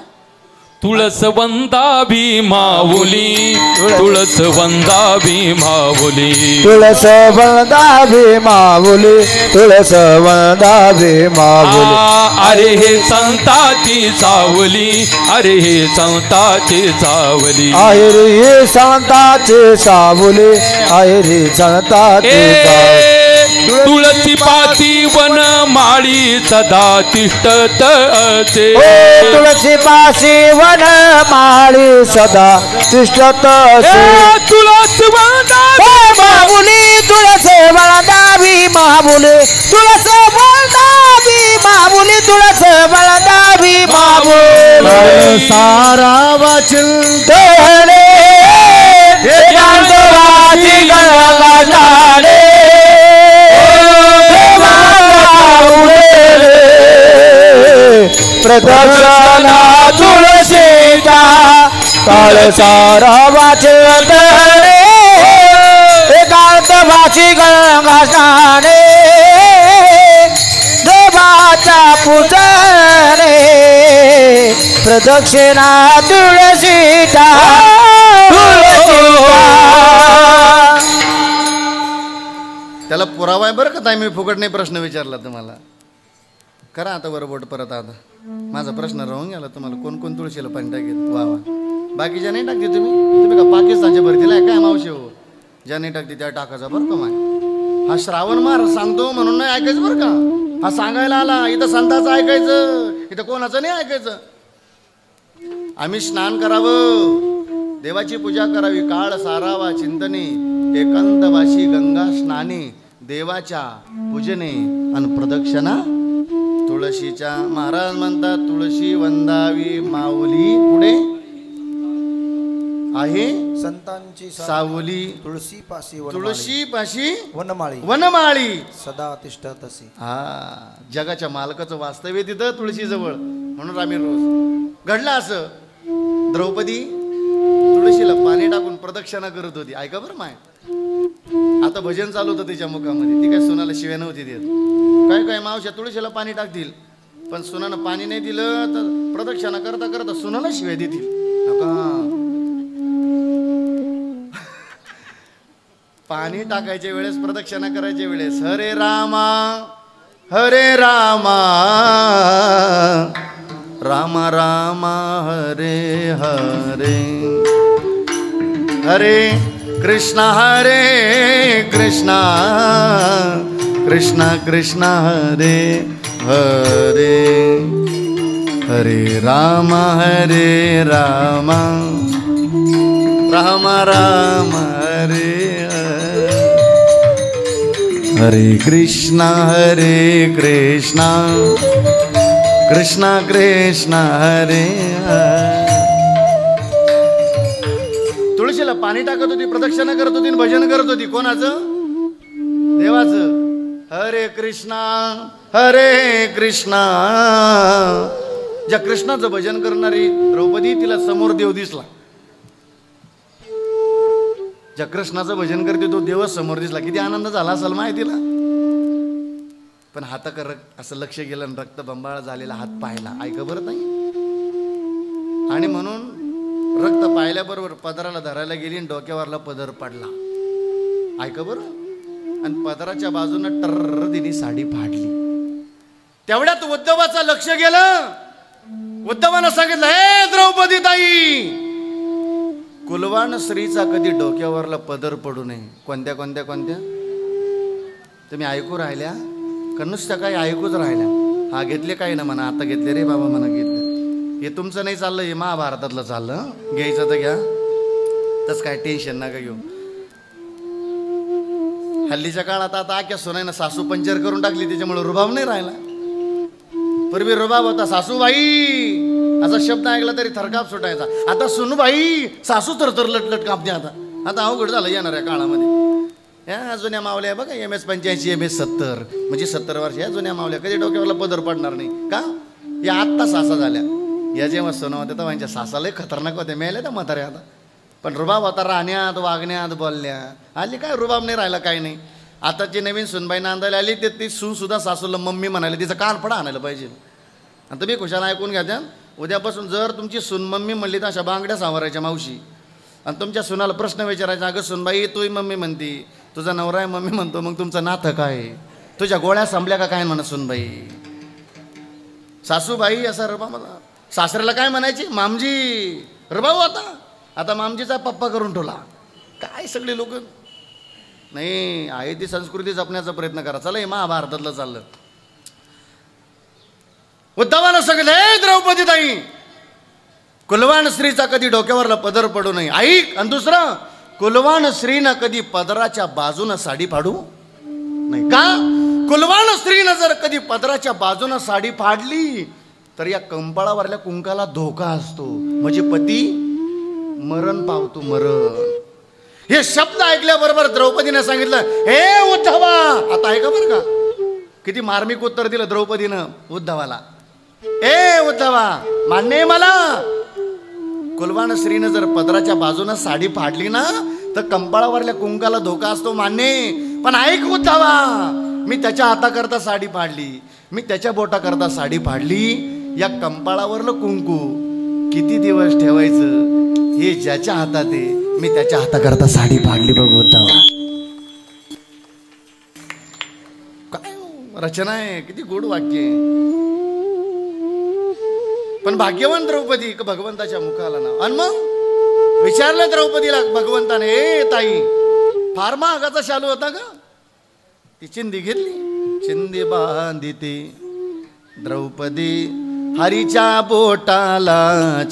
तुळसवंदा भीमावली, तुळसवंदा भीमावली, तुळसवंदा भीमावली, तुळसवंदा भीमावली. अरे हे संताची सावली, अरे हे संताची सावली, आहे रे संताची सावली, आहे रे संताची सावली. तुळसी पाती वन माळी सदा तिष्ठत असे. तुळसी पाशी वन माळी सदा तिष्ठत असे. तुळसवंदा भीमावली, तुळसवंदा भीमावली, तुळसवंदा भीमावली, तुळसवंदा भीमावली. सारा वाचन तोहरे वाची गंगा जाणे, प्रदक्षिणा तुळशीचा काळ सारा वाचत रे. एकांत वाची गंगा स्नाने, देवाचा पूजने, प्रदक्षिणा तुळशीचा तुळशीचा. त्याला पुरावा आहे बरं का ताई. मी फुकट नाही प्रश्न विचारला तुम्हाला. करा आता बरोबर परत. आता माझा प्रश्न राहून गेला तुम्हाला. कोण कोण तुळशीला पाणी टाकेल? वा वा. बाकीच्या नाही टाकते तुम्ही. तुम्ही का पाकिस्तानच्या भरतीला आहे काय मावशी? हो, ज्या नाही टाकते त्या टाकायचा बरं का माय. हा श्रावण मार सांगतो म्हणून नाही ऐकायचं बरं का. हा सांगायला आला, इथं संताचं ऐकायचं, इथं कोणाचं नाही ऐकायचं. आम्ही स्नान करावं, देवाची पूजा करावी, काळ सारावा चिंतने, एकांतवासी गंगा स्नाने, देवाच्या पूजने आणि प्रदक्षिणा तुळशीच्या. महाराज म्हणतात तुळशी वंदावी माऊली, पुढे आहे संतांची सावली, तुळशी पाशी वनमाळी, वनमाळी सदा तिष्ठत असे. हा, जगाच्या मालकाचं वास्तव्य तिथं तुळशी जवळ. म्हणून आम्ही रोज घडलं असं. द्रौपदी तुळशीला पाणी टाकून प्रदक्षिणा करत होती. ऐका बरं माय. आता भजन चालू होतं तिच्या मुखामध्ये. ती काय सुनाला शिव्या नव्हती देत. काय काय मावश्या तुळशीला पाणी टाकतील, पण सुनानं पाणी नाही दिलं तर प्रदक्षिणा करता करता सुनाला शिव्या देतील. पाणी टाकायच्या वेळेस, प्रदक्षिणा करायच्या वेळेस हरे रामा हरे रामा, राम रामा हरे हरे, हरे कृष्ण कृष्ण कृष्ण हरे हरे, हरे राम राम राम हरे हरे, हरे कृष्ण कृष्ण कृष्णा कृष्णा हरे हरे. तुळशीला पाणी टाकत होती, प्रदक्षिणा करत होती, भजन करत होती. कोणाचं? देवाचं. हरे कृष्णा ज्या कृष्णाचं भजन करणारी द्रौपदी, तिला समोर देव दिसला. ज्या कृष्णाचं भजन करते तो देवच समोर दिसला. किती आनंद झाला असेल माहितीला. पण हाताकर असं लक्ष गेलं आणि रक्तबंबाळ झालेला हात पाहिला. ऐका बरं नाही. आणि म्हणून रक्त पाहिल्याबरोबर पदराला धरायला गेली आणि डोक्यावरला पदर पडला. ऐका बरं. आणि पदराच्या बाजूनं टर्र दिनी साडी फाडली. तेवढ्यात उद्धवाचं लक्ष गेलं. उद्धवानं सांगितलं, हे द्रौपदी ताई, कुलवान स्त्रीचा कधी डोक्यावरला पदर पडू नये. कोणत्या कोणत्या कोणत्या तुम्ही ऐकू राहिल्या का नुसत्या काही ऐकूच राहिल्या? हा घेतले काही ना म्हणा. आता घेतले रे बाबा म्हणा, घेतले. हे तुमचं नाही चाललं, हे महाभारतातलं चाललं. घ्यायचं तर घ्या, तसं काय टेन्शन नका घेऊ. हल्लीच्या काळात आता आख्या सुनाईनं सासू पंचर करून टाकली, त्याच्यामुळे रुबाब नाही राहिला. पूर्वी रुबाब होता. सासूबाई असा शब्द ऐकला तरी थरकाप सुटायचा. आता सुनबाई, सासू थरथर लटलट कापते. आता अवघड झालं येणाऱ्या काळामध्ये. या जुन्या मावल्या बघा, MS 85 MS 70 म्हणजे 70 वर्ष. या जुन्या मावल्या कधी डोक्यावरला पदर पडणार नाही का? या आत्ता सासा झाल्या. या जेव्हा सोनं होते तेव्हा यांच्या सासालाही खतरनाक होते. मेल्या त्या म्हाताऱ्या. आता पण रुबाब होता राहण्यात, वागण्यात, बोलण्यात. हल्ली काय रुबाब नाही राहिला, काही नाही. आता जी नवीन सुनबाई नांदायला आली ते ती सून सुद्धा सासूला मम्मी म्हणाली. तिचा कानफडा आणायला पाहिजे. आणि तुम्ही खुशाला ऐकून घ्या. त्या उद्यापासून जर तुमची सून मम्मी म्हणली तर अशा बांगड्या सावरायच्या मावशी. आणि तुमच्या सुनाला प्रश्न विचारायचा, अगं सुनबाई तूही मम्मी म्हणती, तुझा नवरा आहे मम्मी म्हणतो, मग तुमचं नातं काय? तुझ्या गोळ्या संपल्या का काय म्हणा सुनबाई. सासूबाई असा रबा. मला सासऱ्याला काय म्हणायची? मामजी. रबाऊ आता मामजीचा पप्पा करून ठेवला. काय सगळे लोक. नाही, आहे ती संस्कृती जपण्याचा प्रयत्न करा. चला, हे महाभारतातलं चाललं. उद्धवानं सांगितलं, हे द्रौपदी ताई, कुलवान स्त्रीचा कधी डोक्यावरला पदर पडू नये. ऐक. आणि दुसरं, कुलवान स्त्रीनं कधी पदराच्या बाजूनं साडी फाडू नाही. का? कुलवान स्त्रीनं जर कधी पदराच्या बाजूनं साडी फाडली तर या कंपाळावरल्या कुंकाला धोका असतो. म्हणजे पती मरण पावतो, मरण. हे शब्द ऐकल्याबरोबर द्रौपदीने सांगितलं, हे उद्धवा. आता ऐका बरं का, किती मार्मिक उत्तर दिलं द्रौपदीनं उद्धवाला. ए उद्धवा, मान्य मला. कुलवान स्त्रीनं जर पदराच्या बाजूनं साडी फाडली ना तर कंपाळावरल्या कुंकाला धोका असतो, मान्य. पण ऐक उद्धवा, मी त्याच्या हाताकरता साडी फाडली, मी त्याच्या बोटाकरता साडी फाडली. या कंपाळावरलं कुंकू किती दिवस ठेवायचं हे ज्याच्या हातात आहे, मी त्याच्या हाताकरता साडी फाडली. बघ उद्धवा, काय रचना आहे, किती गोड वाक्य आहे. पण भाग्यवान द्रौपदी भगवंताच्या मुखाला नाव. आणि मग विचारलं द्रौपदीला भगवंताने, ए ताई, फार महागाचा शालू होता का? ती चिंदी घेतली, चिंदी बांधिते द्रौपदी हरीच्या बोटाला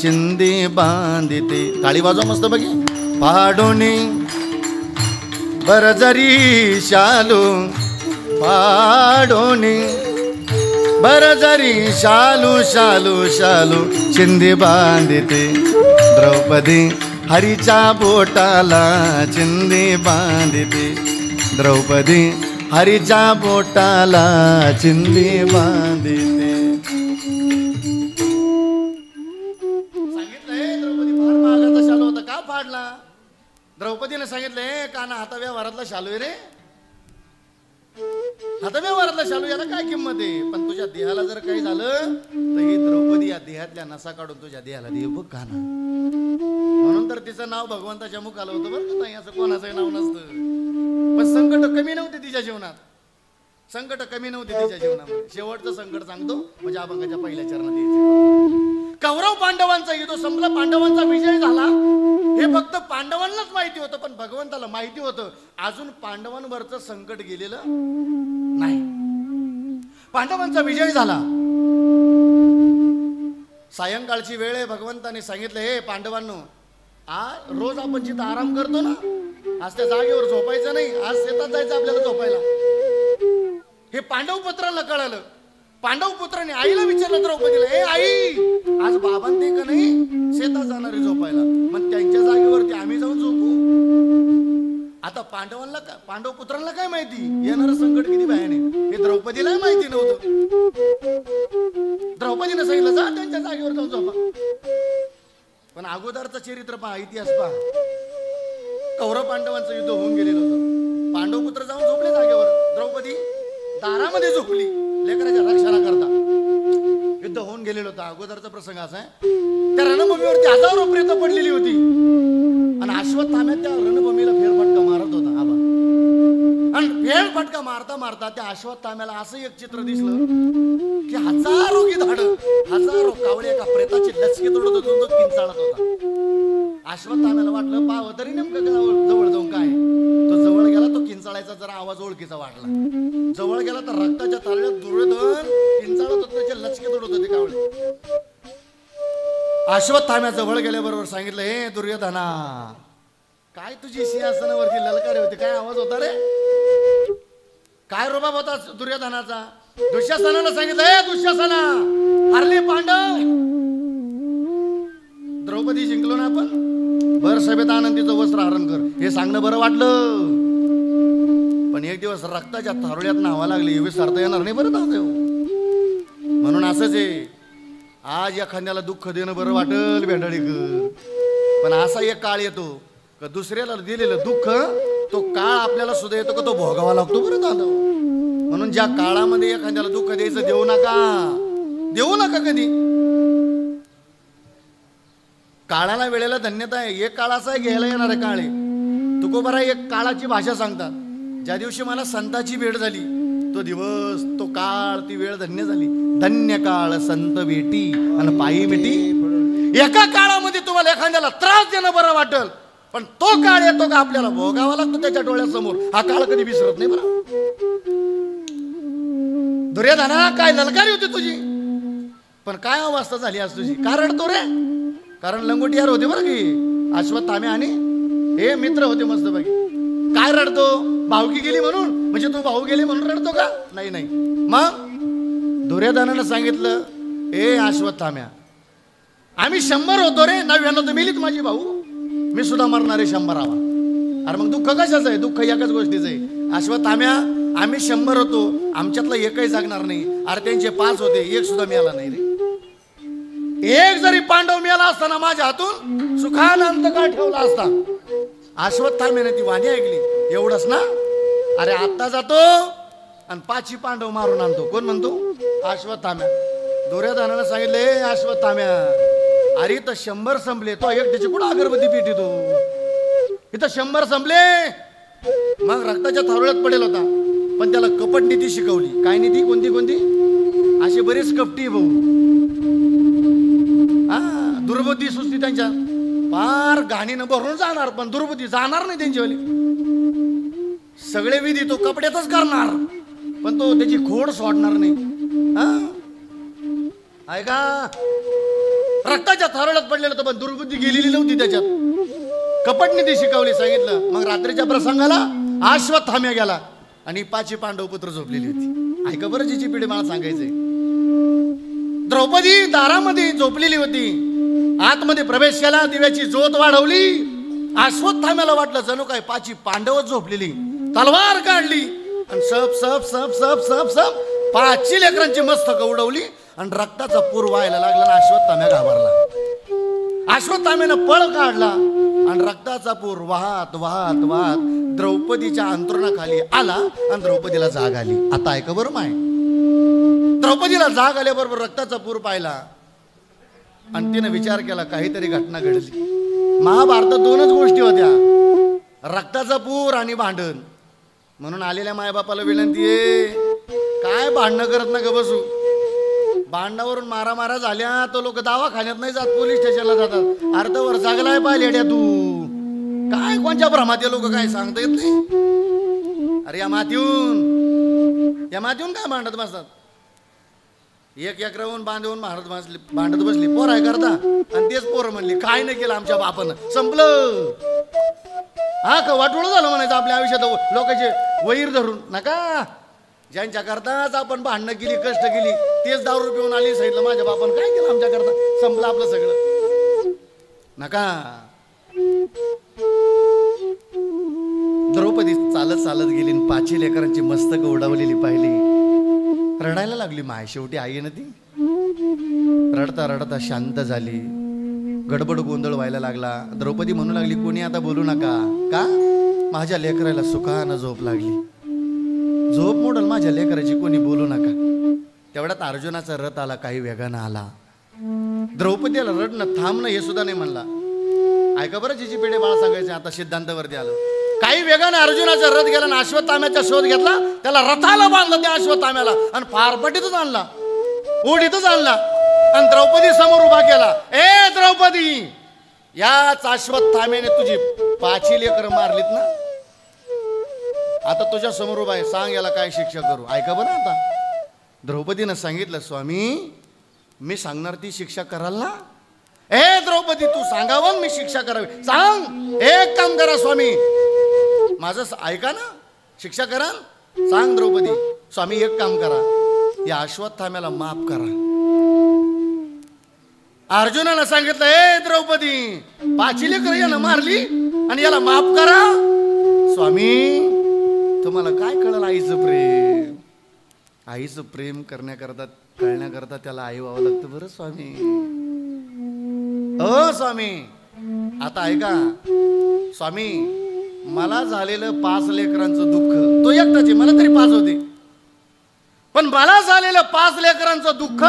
चिंदी बांधिते. टाळी वाजवा मस्त बघे. पाडोनी बरजरी शालू, पाडोनी बरजरी शालू, शालू शालू चिंदी बांधिते द्रौपदी हरीच्या बोटाला चिंदी बांधिते. द्रौपदी हरीच्या बोटाला चिंदी बांधिते. सांगितलंय द्रौपदी फार महागाचा शालू होता, का फाडला? द्रौपदीने सांगितलंय, काना हाताव्यवहारातला शालू आहे रे, हाताव्यवहारातला शालू, याला काय किंमत आहे? पण तुझ्या देहाला जर काही झालं तर ही द्रौपदी या देहातल्या नसा काढून तुझ्या देहाला दे बघ काना. म्हणून तर तिचं नाव भगवंताच्या मुखाला होतं बरं का. नाही असं कोणाचंही नाव नसतं. पण संकट कमी नव्हते तिच्या जीवनात, संकट कमी नव्हते तिच्या जीवनामध्ये. शेवटचं संकट सांगतो, म्हणजे अभंगाच्या पहिल्या चरणात यायचं. कौरव पांडवांचा युद्ध संपला, पांडवांचा विजय झाला, हे फक्त पांडवांनाच माहिती होतं. पण भगवंताला माहिती होतं अजून पांडवांवरचं संकट गेलेलं नाही. पांडवांचा विजय झाला. सायंकाळची वेळ आहे. भगवंताने सांगितलं, हे पांडवांनो, आज रोज आपण जिथं आराम करतो ना, आज त्या जागेवर झोपायचं नाही, आज शेतात जायचं आपल्याला झोपायला. हे पांडव पुत्रांना कळालं. पांडव पुत्राने आईला विचारलं द्रौपदीला, ए आई, आज बाबां ते का नाही शेतात जाणारे झोपायला, मग त्यांच्या जागेवरती आम्ही जाऊन झोपू. आता पांडव पुत्रांना काय माहिती येणार संकट किती भयाने, हे द्रौपदीला माहिती नव्हतं. द्रौपदीने सांगितलं, जा त्यांच्या जागेवर जाऊन झोपा. पण अगोदरचं चरित्र पहा, इतिहास पहा. कौरव पांडवांचं युद्ध होऊन गेलेलं होतं. पांडव पुत्र जाऊन झोपले जागेवर, द्रौपदी दारामध्ये झोपली लेकराच्या रक्षणा करता. युद्ध होऊन गेलेलं होतं. अगोदरचा प्रसंग असा आहे, त्या रणभूमीवरती हजारो प्रेत पडलेली होती आणि अश्वत्थाम्या त्या रणभूमीला फेरफटका मारत होता. आणि फेरफटका मारता मारता त्या अश्वत्थाम्याला असं एक चित्र दिसलं की हजारो गिधाड, हजारो कावळे एका प्रेताचे डचके तोडत होते, तो किंचाळत होता. अश्वत्थाम्याला वाटलं पाहावं तरी नेमकं जवळ जाऊन काय. तो जवळ गेला, तो किंचाळायचा जरा आवाज ओळखीचा वाटला. जवळ गेला तर रक्ताच्या तारड्यात दुर्योधन किंचाळत होते, त्याचे लचके तोडत होते कावळे. अश्वत्थाम्या जवळ गेल्याबरोबर सांगितलं, हे दुर्योधना, काय तुझी सिंहासनावरती ललकारे होते, काय आवाज होता रे, काय रुबाब होता दुर्योधनाचा. दुःशासनाला सांगितलं, हे दुःशासना, हरले पांडव, द्रौपदी जिंकलो ना आपण, भर सभेत आनंदीचं वस्त्र हरण कर, हे सांगणं बरं वाटलं. पण एक दिवस रक्ताच्या थारोळ्यात नावा लागली, हे विसरता येणार नाही बरं दादा. म्हणून असंच आहे, आज एखाद्याला दुःख देणं बरं वाटल भेंडळीकर, पण असा एक काळ येतो का दुसऱ्याला दिलेलं दुःख तो काळ आपल्याला सुद्धा येतो का तो भोगावा लागतो बरं दादा. म्हणून ज्या काळामध्ये एखाद्याला दुःख द्यायचं देऊ नका कधी. काळाला वेळेला धन्यता आहे. एक काळ असा आहे घ्यायला येणार आहे काळ आहे. तुकोबारा एक काळाची भाषा सांगतात, ज्या दिवशी मला संताची भेट झाली तो दिवस, तो काळ, ती वेळ धन्य झाली. धन्य काळ संत भेटी आणि पायी मिटी. एका काळामध्ये तुम्हाला एखाद्याला त्रास देणं बरं वाटल, पण तो काळ येतो का आपल्याला भोगावा लागतो त्याच्या डोळ्यासमोर. हा काळ कधी विसरत नाही बरं. दुर्योधना, काय ललकारी होती तुझी, पण काय अवस्था झाली आज तुझी, का रडतो रे. कारण लंगोटियार होते बरं की अश्वत्थाम्या आणि हे मित्र होते मस्त पैकी. काय रडतो, भाऊकी गेली म्हणून, म्हणजे तू भाऊ गेली म्हणून रडतो का, नाही नाही. मग दुर्योधनानं सांगितलं, ए अश्वत्थाम्या, आम्ही 100 होतो रे, 99 तर मेलीत माझी भाऊ, मी सुद्धा मरणारे 100. अरे मग दुःख कशाचं आहे, दुःख एकाच गोष्टीचं आहे. अश्वत्थाम्या, आम्ही 100 होतो, आमच्यातला एकही जागणार नाही. अरे त्यांचे 5 होते, एक सुद्धा मिळाला नाही रे. एक जरी पांडव मिळाला असताना माझ्या हातून सुखानं अंतकाळ ठेवला असता. अश्वत्थाम्याने ती वाणी ऐकली, एवढंच ना, अरे आत्ता जातो आणि 5 पांडव मारून आणतो. कोण म्हणतो, अश्वत्थाम्या. दुर्योधनानं सांगितले, अश्वत्थाम्या, अरे इथं 100 संपले, तो एकट्याची कुठं अगरबत्ती पेटी, तू इथं 100 संपले. मग रक्ताच्या थारोळ्यात पडेल होता, पण त्याला कपट नीती शिकवली. काय नीती, कोणती, अशी बरीच कपटी भाऊ. दुर्बुद्धी सुस्ती त्यांच्या फार घाणीनं भरून जाणार, पण दुर्बुद्धी जाणार नाही त्यांच्यावाली. सगळे विधी तो कपड्यातच करणार, पण तो त्याची खोड सोडणार नाही. ऐका, रक्ताच्या थारोळ्यात पडलेलं होतं, पण दुर्बुद्धी गेलेली नव्हती त्याच्यात. कपट नीती शिकवली, सांगितलं. मग रात्रीच्या प्रसंगाला अश्वत्थाम्या गेला आणि 5 पांडव पुत्र झोपलेली होती. ऐका बरं, जिची पिढी मला सांगायचंय. द्रौपदी दारामध्ये झोपलेली होती, आतमध्ये प्रवेश केला, दिव्याची ज्योत वाढवली. अश्वत्थाम्याला वाटलं जणू काय 5 पांडवच झोपलेली. तलवार काढली आणि सप सप सप सप सप सप 5 लेकरांची मस्तक उडवली आणि रक्ताचा पूर व्हायला लागला. अश्वत्थाम्या घाबरला. अश्वत्थाम्यानं पळ काढला आणि रक्ताचा पूर वाहत वाहत वाहत द्रौपदीच्या अंतरुणाखाली आला आणि द्रौपदीला जाग आली. आता ऐका बरं माय, द्रौपदीला जाग आल्याबरोबर रक्ताचा पूर पाहिला आणि तिने विचार केला काहीतरी घटना घडली. महाभारतात 2च गोष्टी होत्या, रक्ताचा पूर आणि भांडण. म्हणून आलेल्या मायबापाला विनंती आहे, काय भांडणं करत ना ग बसू. भांडणावरून मारामारा झाल्या तो लोक दवाखान्यात नाही जात, पोलीस स्टेशनला जातात. अर्धवर जागलाय पाहिलेड्या तू, काय कोणच्या भ्रमात लोक काय सांगता येत नाही. अरे या मातीहून काय भांडत बसतात. एक एकरावून बांधून भांडत बसली. पोर आहे करता, आणि तेच पोरं म्हणली काय नाही केलं आमच्या बापानं, संपलं. हा का वाटोळं झालं म्हणायचं आपल्या आयुष्यात लोकांचे वैर धरून. नका, ज्यांच्या करताच आपण भांडणं केली, कष्ट केली, तेच दारू पिऊन आली, सांगितलं माझ्या बापानं काय केलं आमच्या करता, संपलं आपलं सगळं. नका. द्रौपदी चालत चालत गेली, 5 लेकरांची मस्तक उडवलेली पाहिली, रडायला लागली. माय शेवटी आई आहे ना ती. रडता रडता शांत झाली. गडबड गोंधळ व्हायला लागला. द्रौपदी म्हणू लागली, कोणी आता बोलू नका. का? माझ्या लेकराला सुखानं झोप लागली. झोप मोडल माझ्या लेकराची, कोणी बोलू नका. तेवढ्यात अर्जुनाचा रथ आला, काही वेगानं आला. द्रौपदीला रडणं थांबणं हे सुद्धा नाही म्हणला. ऐका बरं, जिची पेढे बाळा सांगायचे. आता सिद्धांतावरती आलं. काही वेगाने अर्जुनाचा रथ गेला आणि अश्वत्थाम्याचा शोध घेतला. त्याला रथाला बांधलं त्या अश्वत्थाम्याला आणि फारपटीतच आणला, ओढीतच आणला आणि द्रौपदी समोर उभा केला. ए द्रौपदी, याच अश्वत्थाम्याने तुझी 5 लेकरं मारलीत ना, आता तुझ्या समोर उभा आहे, सांग याला काय शिक्षा करू. ऐका बरं आता. द्रौपदीनं सांगितलं, स्वामी मी सांगणार ती शिक्षा कराल ना. ए द्रौपदी, तू सांगावं मी शिक्षा करावी. सांग, एक काम करा स्वामी, माझं ऐका ना, शिक्षा कराल. सांग द्रौपदी. स्वामी एक काम करा, या अश्वत्थाम्याला माफ करा. अर्जुनानं सांगितलं, ए द्रौपदी, 5 लेकरं यानं मारली आणि याला माफ करा. स्वामी तुम्हाला काय कळलं आईचं प्रेम. आईचं प्रेम करण्याकरता, कळण्याकरता त्याला आई व्हावं लागतं बरं स्वामी. हो स्वामी. आता ऐका स्वामी, मला झालेलं 5 लेकरांचं दुःख, तो एकटाच, मला तरी 5 होते, पण मला झालेलं 5 लेकरांचं दुःख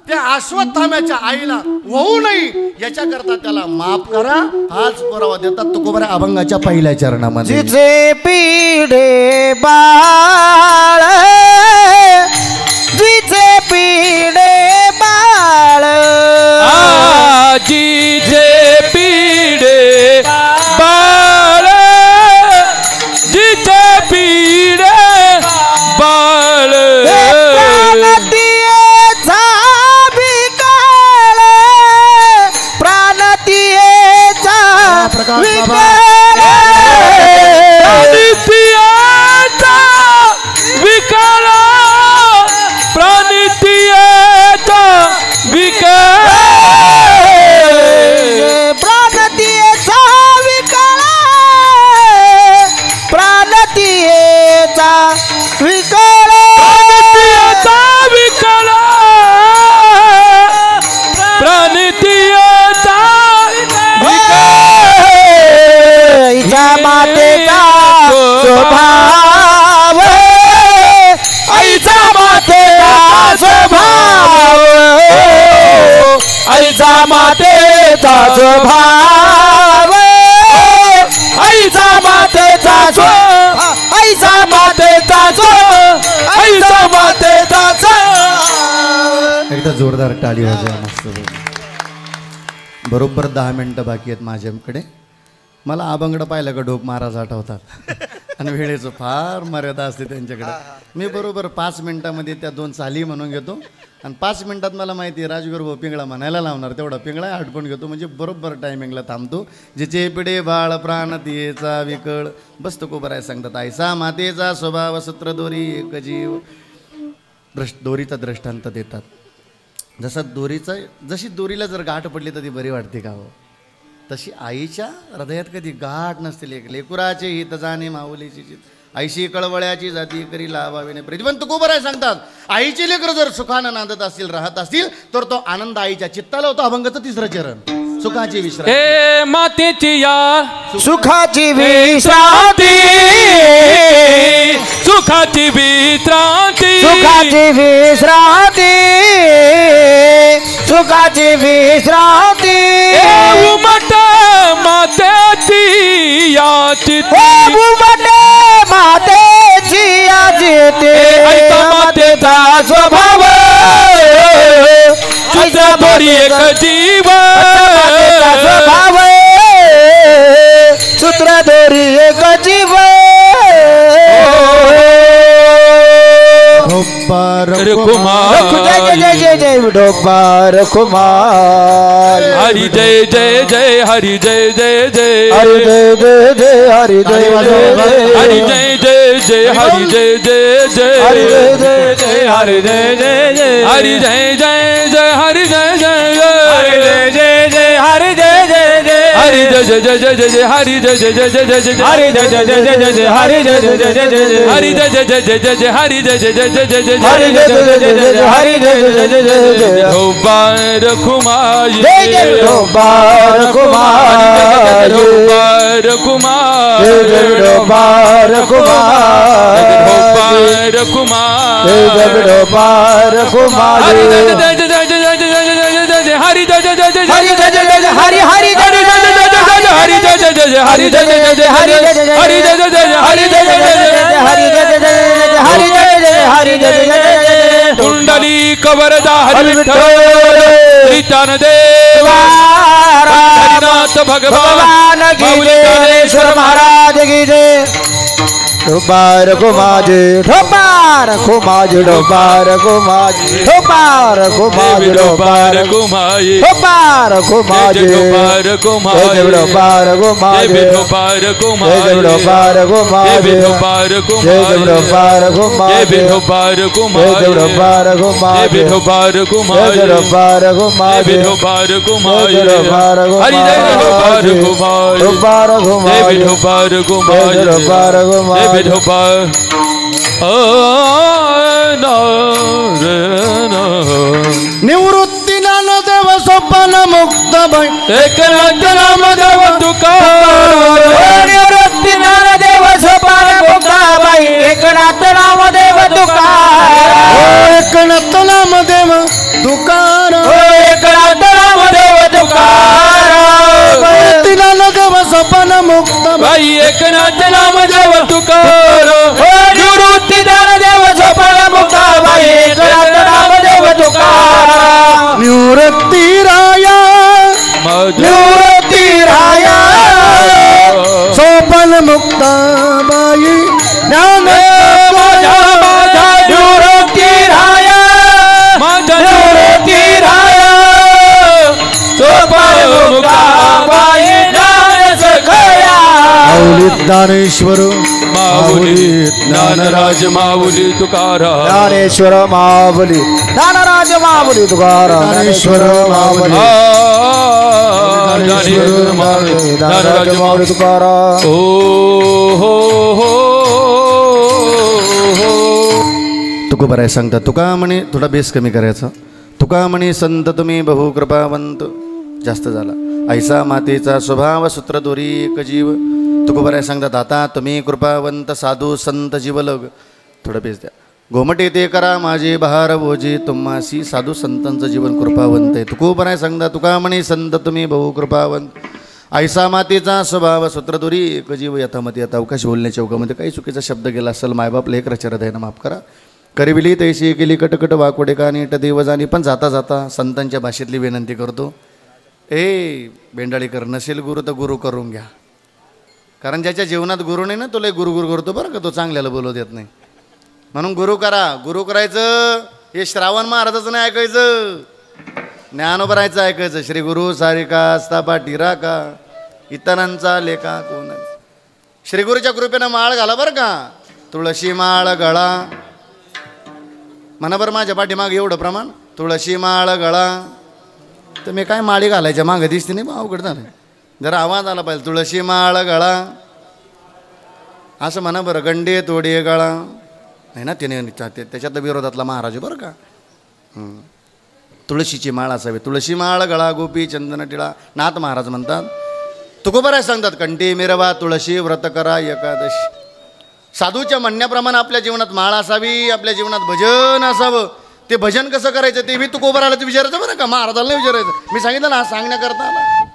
त्या अश्वत्थाम्याच्या आईला होऊ नये याच्याकरता त्याला माफ करा. हाच पुरावा देतात तुकोबरा अभंगाच्या पहिल्या चरणामध्ये. जिचे पिढे बाळ, जिचे पिढे बाळ, जिचे पिढे बाळ, जिचे पिढे बाळ, प्राणतीयेचा विकाळ, प्राणतीयेचा विकाळ, प्राणितीयेचा विकाळ, प्राणितीयेचा विकाळ, प्राणतीयेचा विकाळ, प्राणतीयेचा विकाळ, प्राणितीयेचा आईच्या मातेचा स्वभाव, आईचा मातेचा स्वभाव, आईचा मातेचा स्वभाव, आईचा मातेचा आईचा मातेचा आईचा मातेचा. एकदा जोरदार टाळी वाजवा मस्त. बरोबर 10 मिनिटं बाकी आहेत माझ्याकडे. मला अभंगड पाहिलं का ढोक महाराज आठवतात आणि वेळेचं फार मर्यादा असते त्यांच्याकडे. मी बरोबर 5 मिनिटामध्ये त्या 2 चाली म्हणून घेतो आणि 5 मिनिटात मला माहिती आहे राजगुरू भाऊ पिंगळा म्हणायला लावणार, तेवढा पिंगळा हटकून घेतो म्हणजे बरोबर टायमिंगला थांबतो. जिचे पिढे बाळ प्राणतीयेचा विकळ, बसतो कोबराय सांगतात. आईसा मातेचा स्वभाव सूत्र दोरी एक जीव. दोरीचा दृष्टांत देतात. जशी दोरीला जर गाठ पडली तर ती बरी वाटते का हो, तशी आईच्या हृदयात कधी गाठ नसते. लेकुराचे हित जाणे माऊलीची चित, आईशी कळवळ्याची जाती करी लाभावेने प्रतिबंध तुकोबराय सांगतात. आईचे लेकर जर सुखानं नांदत असतील, राहत असतील, तर तो आनंद आईच्या चित्ताला होतो. अभंगाचं 3रं चरण, सुखाची विश्रांती. हे मातेची या सुखाची विश्रांती, सुखाची विश्रांती, सुखाची विश्रांती, सुखाची विश्रांती. उमट मातेची याची, उमट मातेची याची, मातेचा स्वभाव, तुझा थोडी एक जीव, स्वभाव, सूत्र दोरी एक जीव. कुमार जय जय जय डोबार कुमार. हरि जय जय जय, हरि जय जय जय, हरि जय जय जय, हरि जय जय जय, हरि जय जय जय हरि जय जय जय हरि जय जय जय हरि जय जय जय हरि जय जय जय हरि जय जय हरि जय जय जय हरि जय जय जय हरि जय जय जय जय जय हरि जय जय जय जय जय जय हरि जय जय जय जय जय हरि जय जय जय जय जय हरि जय जय जय जय जय हरि जय जय जय जय जय हरि जय जय जय जय हरि जय जय जय जय जय धोबार कुमार जय जय धोबार कुमार धोबार कुमार जय जय धोबार कुमार धोबार कुमार जय जय धोबार कुमार हरि जय जय जय जय जय जय जय हरि जय जय जय जय हरि जय जय जय हरि हरि जय जय हरि जय जय जय हरि जय जय जय हरि जय जय जय हरि जय जय हरि जय जय जय हरि जय जय जय हरि जय जय हरि जय जय कुंडली कवरदा हरि विठ्ठल नित्यान देव हरिनाथ भगवान की जय महाराज की जय धोबार कुमार धोबार कुमार धोबार कुमार धोबार कुमार धोबार कुमार धोबार कुमार धोबार कुमार धोबार कुमार धोबार कुमार धोबार कुमार धोबार कुमार धोबार कुमार धोबार कुमार धोबार कुमार धोबार कुमार धोबार कुमार धोबार कुमार धोबार हरि जय धोबार कुमार धोबार कुमार धोबार कुमार धोबार कुमार धोबार निवृत्ती ज्ञानदेव सोपान मुक्त भय एकनाथ नामदेव तुकार निवृत्ती ज्ञानदेव सोपान मुक्ताबाई एकनाथ नामदेव तुकार एकनाथ नामदेव तुकार एकनाथ नामदेव तुकार निवृत्ती ज्ञानदेव सोपान मुक्त बाई एकनाथ नामदेव तुकार निवृत्ती ज्ञानदेव सोपान मुक्ताबाई एकनाथ नामदेव तुकार निवृत्ती राया निवृत्ती राया सोपान मुक्त बाई ज्ञान माझा माझा निवृत्ती राया माझा निवृत्ती राया सोपान मुक्ताबाई ज्ञान सखया माऊली ज्ञानेश्वर माऊली ज्ञानराज माऊली तुकाराम ज्ञानेश्वर माऊली ज्ञानराज माऊली तुकाराम ज्ञानेश्वर माऊली ज्ञानेश्वर माऊली ज्ञानराज माऊली तुकाराम ओ हो हो तुकोबाराय सांगता तुका म्हणे थोडा बेस कमी करायचा तुका म्हणे संत तुम्ही बहु कृपावंत जास्त झाला ऐसा मातेचा स्वभाव सूत्रधोरी एक जीव तुकोबाराय सांगतात आता तुम्ही कृपावंत साधू संत जीवलग थोडं बेस द्या घोमटे ते करा माझे बहार भोजे तुम्हासी साधू संतांचं जीवन कृपावंत आहे तुकोबाराय सांगता तुका म्हणे संत तुम्ही बहु कृपावंत ऐसा मातेचा स्वभाव सूत्रधोरी एक जीव यथामती आता अवकाश बोलण्याच्या उगामध्ये काही चुकीचा शब्द गेला असेल मायबाप लेख रचरत आहे ना माफ करा करिविली तैशी केली कटकट वाकोडे का नीट देवजानी पण जाता जाता संतांच्या भाषेतली विनंती करतो ए बेंडाळीकर नसेल गुरु तर गुरु करून घ्या कारण ज्याच्या जीवनात गुरु नाही ना तो लय गुरु करतो बरं का तो चांगल्याला बोलवत येत नाही म्हणून गुरु करा गुरु करायचं हे श्रावण महाराजाचं नाही ऐकायचं ज्ञानोबरायचं ऐकायचं श्री गुरु सारिका स्थापा टिरा का इतरांचा लेखा कोण श्री गुरुच्या कृपेनं माळ घाला बरं का तुळशी माळ गळा म्हणा बरं माझ्या पाठीमाग एवढं प्रमाण तुळशी माळ गळा तर मी काय माळी घालायच्या मागं दिसते नाही अवघड झालं जरा आवाज आला पाहिजे तुळशी माळ गळा असं म्हणा बरं गंडे तोडे गळा नाही ना त्याने त्याच्यात विरोधातला महाराज बरं का तुळशीची माळ असावी तुळशी माळ गळा गोपी चंदन टिळा नाथ महाराज म्हणतात तुकोबाराय सांगतात कंठी मिरवा तुळशी व्रत करा एकादशी साधूच्या म्हणण्याप्रमाणे आपल्या जीवनात माळ असावी आपल्या जीवनात भजन असावं ते भजन कसं करायचं ते मी तुकोबारायला विचारायचं बरं का महाराजाला नाही विचारायचं मी सांगितलं ना सांगण्याकरता आला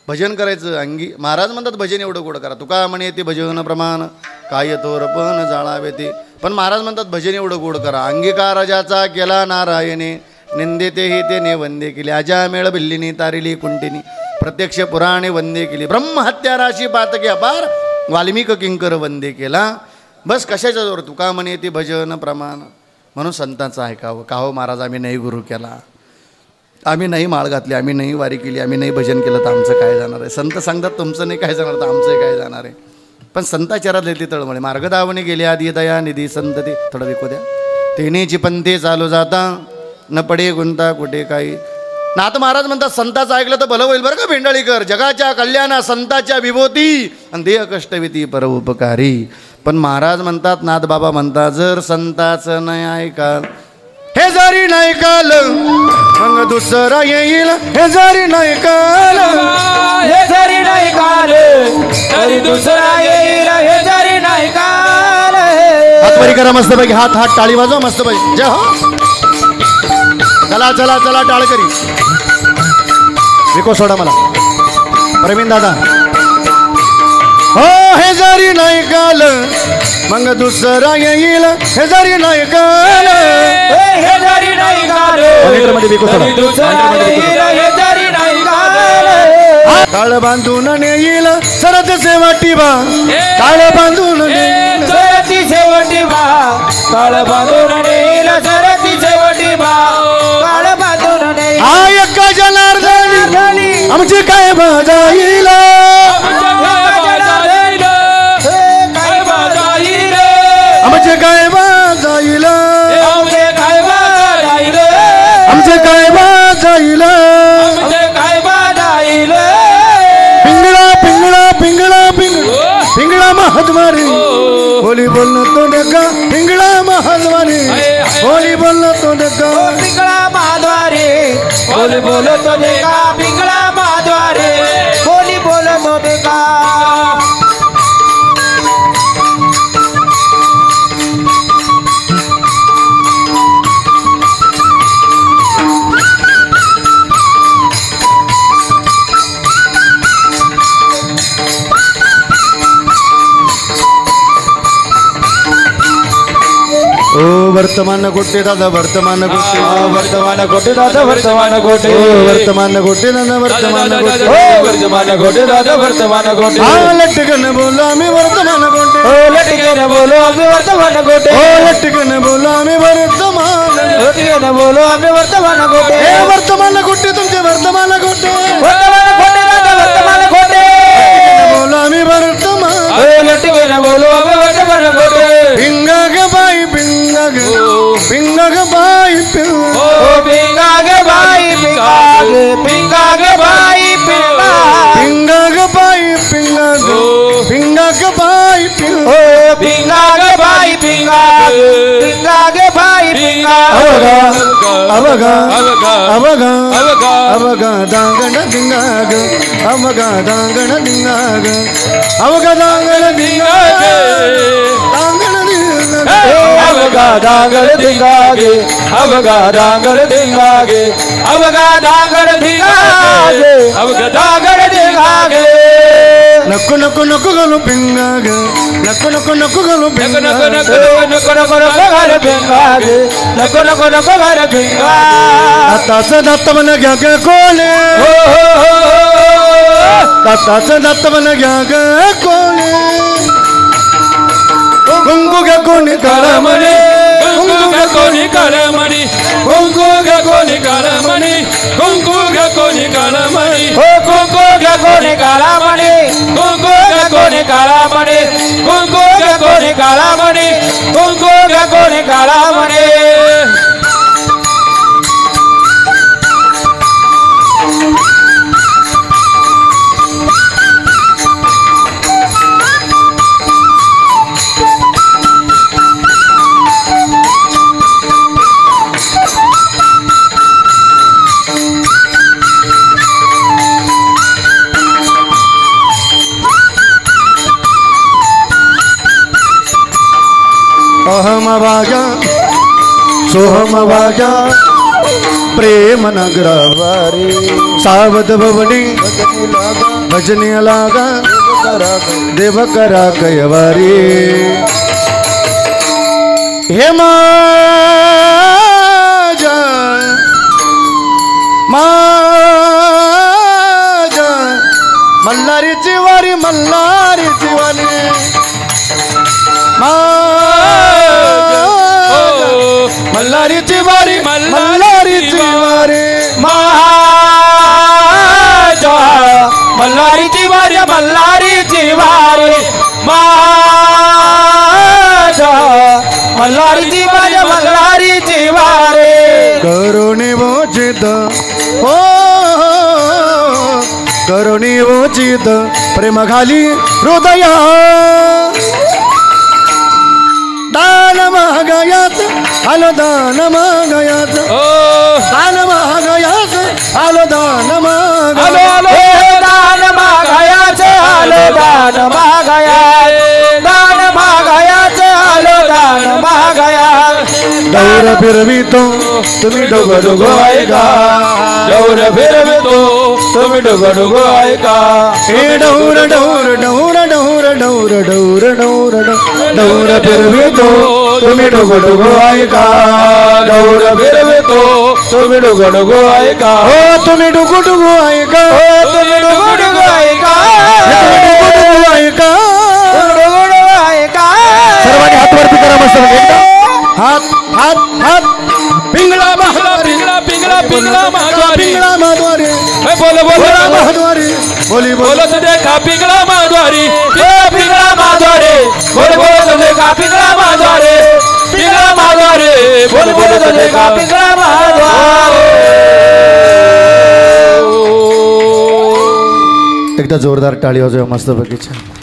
भजन करायचं अंगी महाराज म्हणतात भजन एवढं गोड करा तुका म्हणे ते भजन प्रमाण काय तोरपण जाळावे ते पण महाराज म्हणतात भजन एवढं गोड करा अंगीकार ज्याचा केला नारायणे निंदे तेही तेने वंदे केली अजामेळ बिल्लीनी तारिली कुंटिनी प्रत्यक्ष पुराणे वंदे केली ब्रह्महत्या राशी पातकी अपार वाल्मिक किंकर वंदे केला बस कशाच्या जोर तुका म्हणे ते भजन प्रमाण म्हणून संतांचं ऐकावं का हो महाराज आम्ही नाही गुरु केला आम्ही नाही माळ घातली आम्ही नाही वारी केली आम्ही नाही भजन केलं तर आमचं काय जाणार आहे संत सांगतात तुमचं नाही काय जाणार तर आमचं काय जाणार आहे पण संताचारात येते तळमळे. मार्गदावने गेले आधी दया निधी संतती. थोडं विकू द्या. तिन्हीची पंथी चालू जाता न पडे गुंता कुठे काही. नाथ महाराज म्हणतात संताचं ऐकलं तर भलं होईल बरं का भेंडाळीकर. जगाच्या कल्याणा संताच्या विभूती आणि देह कष्टविती परोपकारी. पण महाराज म्हणतात नाथ बाबा म्हणतात जर संताचं नाही ऐका हे जरी नाही काल मग दुसरा येईल. हे जरी नाही काल हे जरी नाही काल तरी दुसरा येईल. हे जरी नाही काल. हातवरी करा मस्त पैकी. हात हात टाळी वाजवा मस्त पैकी. जय हो. चला चला चला टाळ करी. विको सोडा मला प्रवीण दादा. हो हे जरी नाही काल मग दुसरा येईल. हे जरी नाही काल. हे जरी नाही काल तरी दुसरा येईल. हे जरी नाही काल. काळ बांधून नेईल सरत सेवाटी बा. काळ बांधून नेईल सरती शेवटी बा. काळ बांधून नेईल सरती शेवटी बा. काळ बांधून नेईल. हा एका जनार्दनी आमची काय बाजा येईल. आमचे काय बाजा येईल. आमचे काय बाजा येईल. पिंगळा पिंगळा पिंगळा पिंगळा पिंगळा महाद्वारी. होली बोललो तो डेका पिंगळा महाद्वारी. होली बोललो तो डेका पिंगळा महाद्वारे. बोल बोलतो देगा पिंगळा महाद्वारे. बोली बोलतो देगा. ओ वर्तमान गोटे दादा वर्तमान गोटे. वर्तमान गोटे दादा वर्तमान गोटे. वर्तमान गोटे दादा वर्तमान गोटे. वर्तमान गोटे दादा वर्तमान गोटे. हा लटकन बोलो आम्ही वर्तमान गोटे. लटकन बोलो आम्ही वर्तमान गोटे. लटकन बोलो आम्ही वर्तमान. लटकन बोलो आम्ही वर्तमान गोटे. हे वर्तमान गोटे तुमचे वर्तमान गोटे. वर्तमान गोटे दादा वर्तमान गोटे. बोलो आम्ही वर्तमान. लटकन बोलो आम्ही वर्तमान गोटे. पिंगा ग बाई पिंगा ग पिंगा ग बाई पिंगा. पिंगा ग बाई पिंगा ग. पिंगा ग बाई पिंगा. पिंगा ग बाई पिंगा ग पिंगा ग बाई पिंगा. पिंगा ग बाई पिंगा. पिंगा ग बाई पिंगा. अवगा अवगा अवगा दांगण दिंगा ग. अवगा दांगण दिंगा ग. अवगा दांगण दिंगा ग. दांगण अवगा डांगर दिंगागे. अवगा डांगर दिंगागे. अवगा डांगर दिंगागे. अवगा डांगर दिंगागे. नको नको नको गलो पिंगा ग. नको नको नको गलो पिंगा. नको नको नको घर भिंगागे. नको नको नको घर भिंगा. आताचं दात मन घ्या ग कोले. आताचं दात मन घ्या ग कोले. कुंकू ग कोणी काळमणी. कुंकू ग कोणी काळमणी. कुंकू ग कोणी काळमणी. कुंकू ग कोणी काळमणी. कुंकू ग कोणी काळामणी. कुंकू ग कोणी काळामणी. कुंकू ग कोणी काळामणी. कुंकू ग कोणी काळामणी. अहम वाजा सोहम वाजा प्रेम नगरावारी. सावध भवनी भजनी लागा देव करा कैवारी. हे माझा माझा मल्हारीची वारी. मल्हारीची वारी. मल्हारीची वारी. मल्हारीची वारी. मल्हारीची वारी. मल्हारीची वारी. माझ्या मल्हारीची माझ्या मल्हारीची वारे करुणी वोचित हो करुणी वोचित प्रेम घाली हृदया दान महागयाच आलो दान महागयाच दान महागयाच आलो दान आलो आलो दान मागायाचे आलो दान मागाया दान मागायाचे आलो दान मागाया दौर फिरवितो तुम्ही डोगो डोगो ऐका डौर फिरवितो तुम्ही डोगो डोगो ऐका हे डौर डौर डौर डौर डौर डौर डौर डौर फिरवितो तुम्ही डोगो डोगो ऐका डौर फिरवितो तुम्ही डोगो डोगो ऐका हो तुम्ही डुगु डुगु ऐका हो तुम्ही डोगो डोगो ऐका डुगु डुगु ऐका डोगो डोगो ऐका सर्वांनी हात वरती करा मस्त एकदा हात हात हात पिंगळा महाद्वारी पिंगळा पिंगळा पिंगळा महाद्वारी पिंगळा महाद्वारी बोलो बोलो महाद्वारी बोली बोल बोलो तो देखा पिंगळा महाद्वारी पिंगळा माधवारे बोल बोल तुझे का पिंगळा माधवारे पिंगळा माधवारे बोल बोल तुझे का पिंगळा माधवारे एकदा जोरदार टाळी वाजवा मस्त बगीचा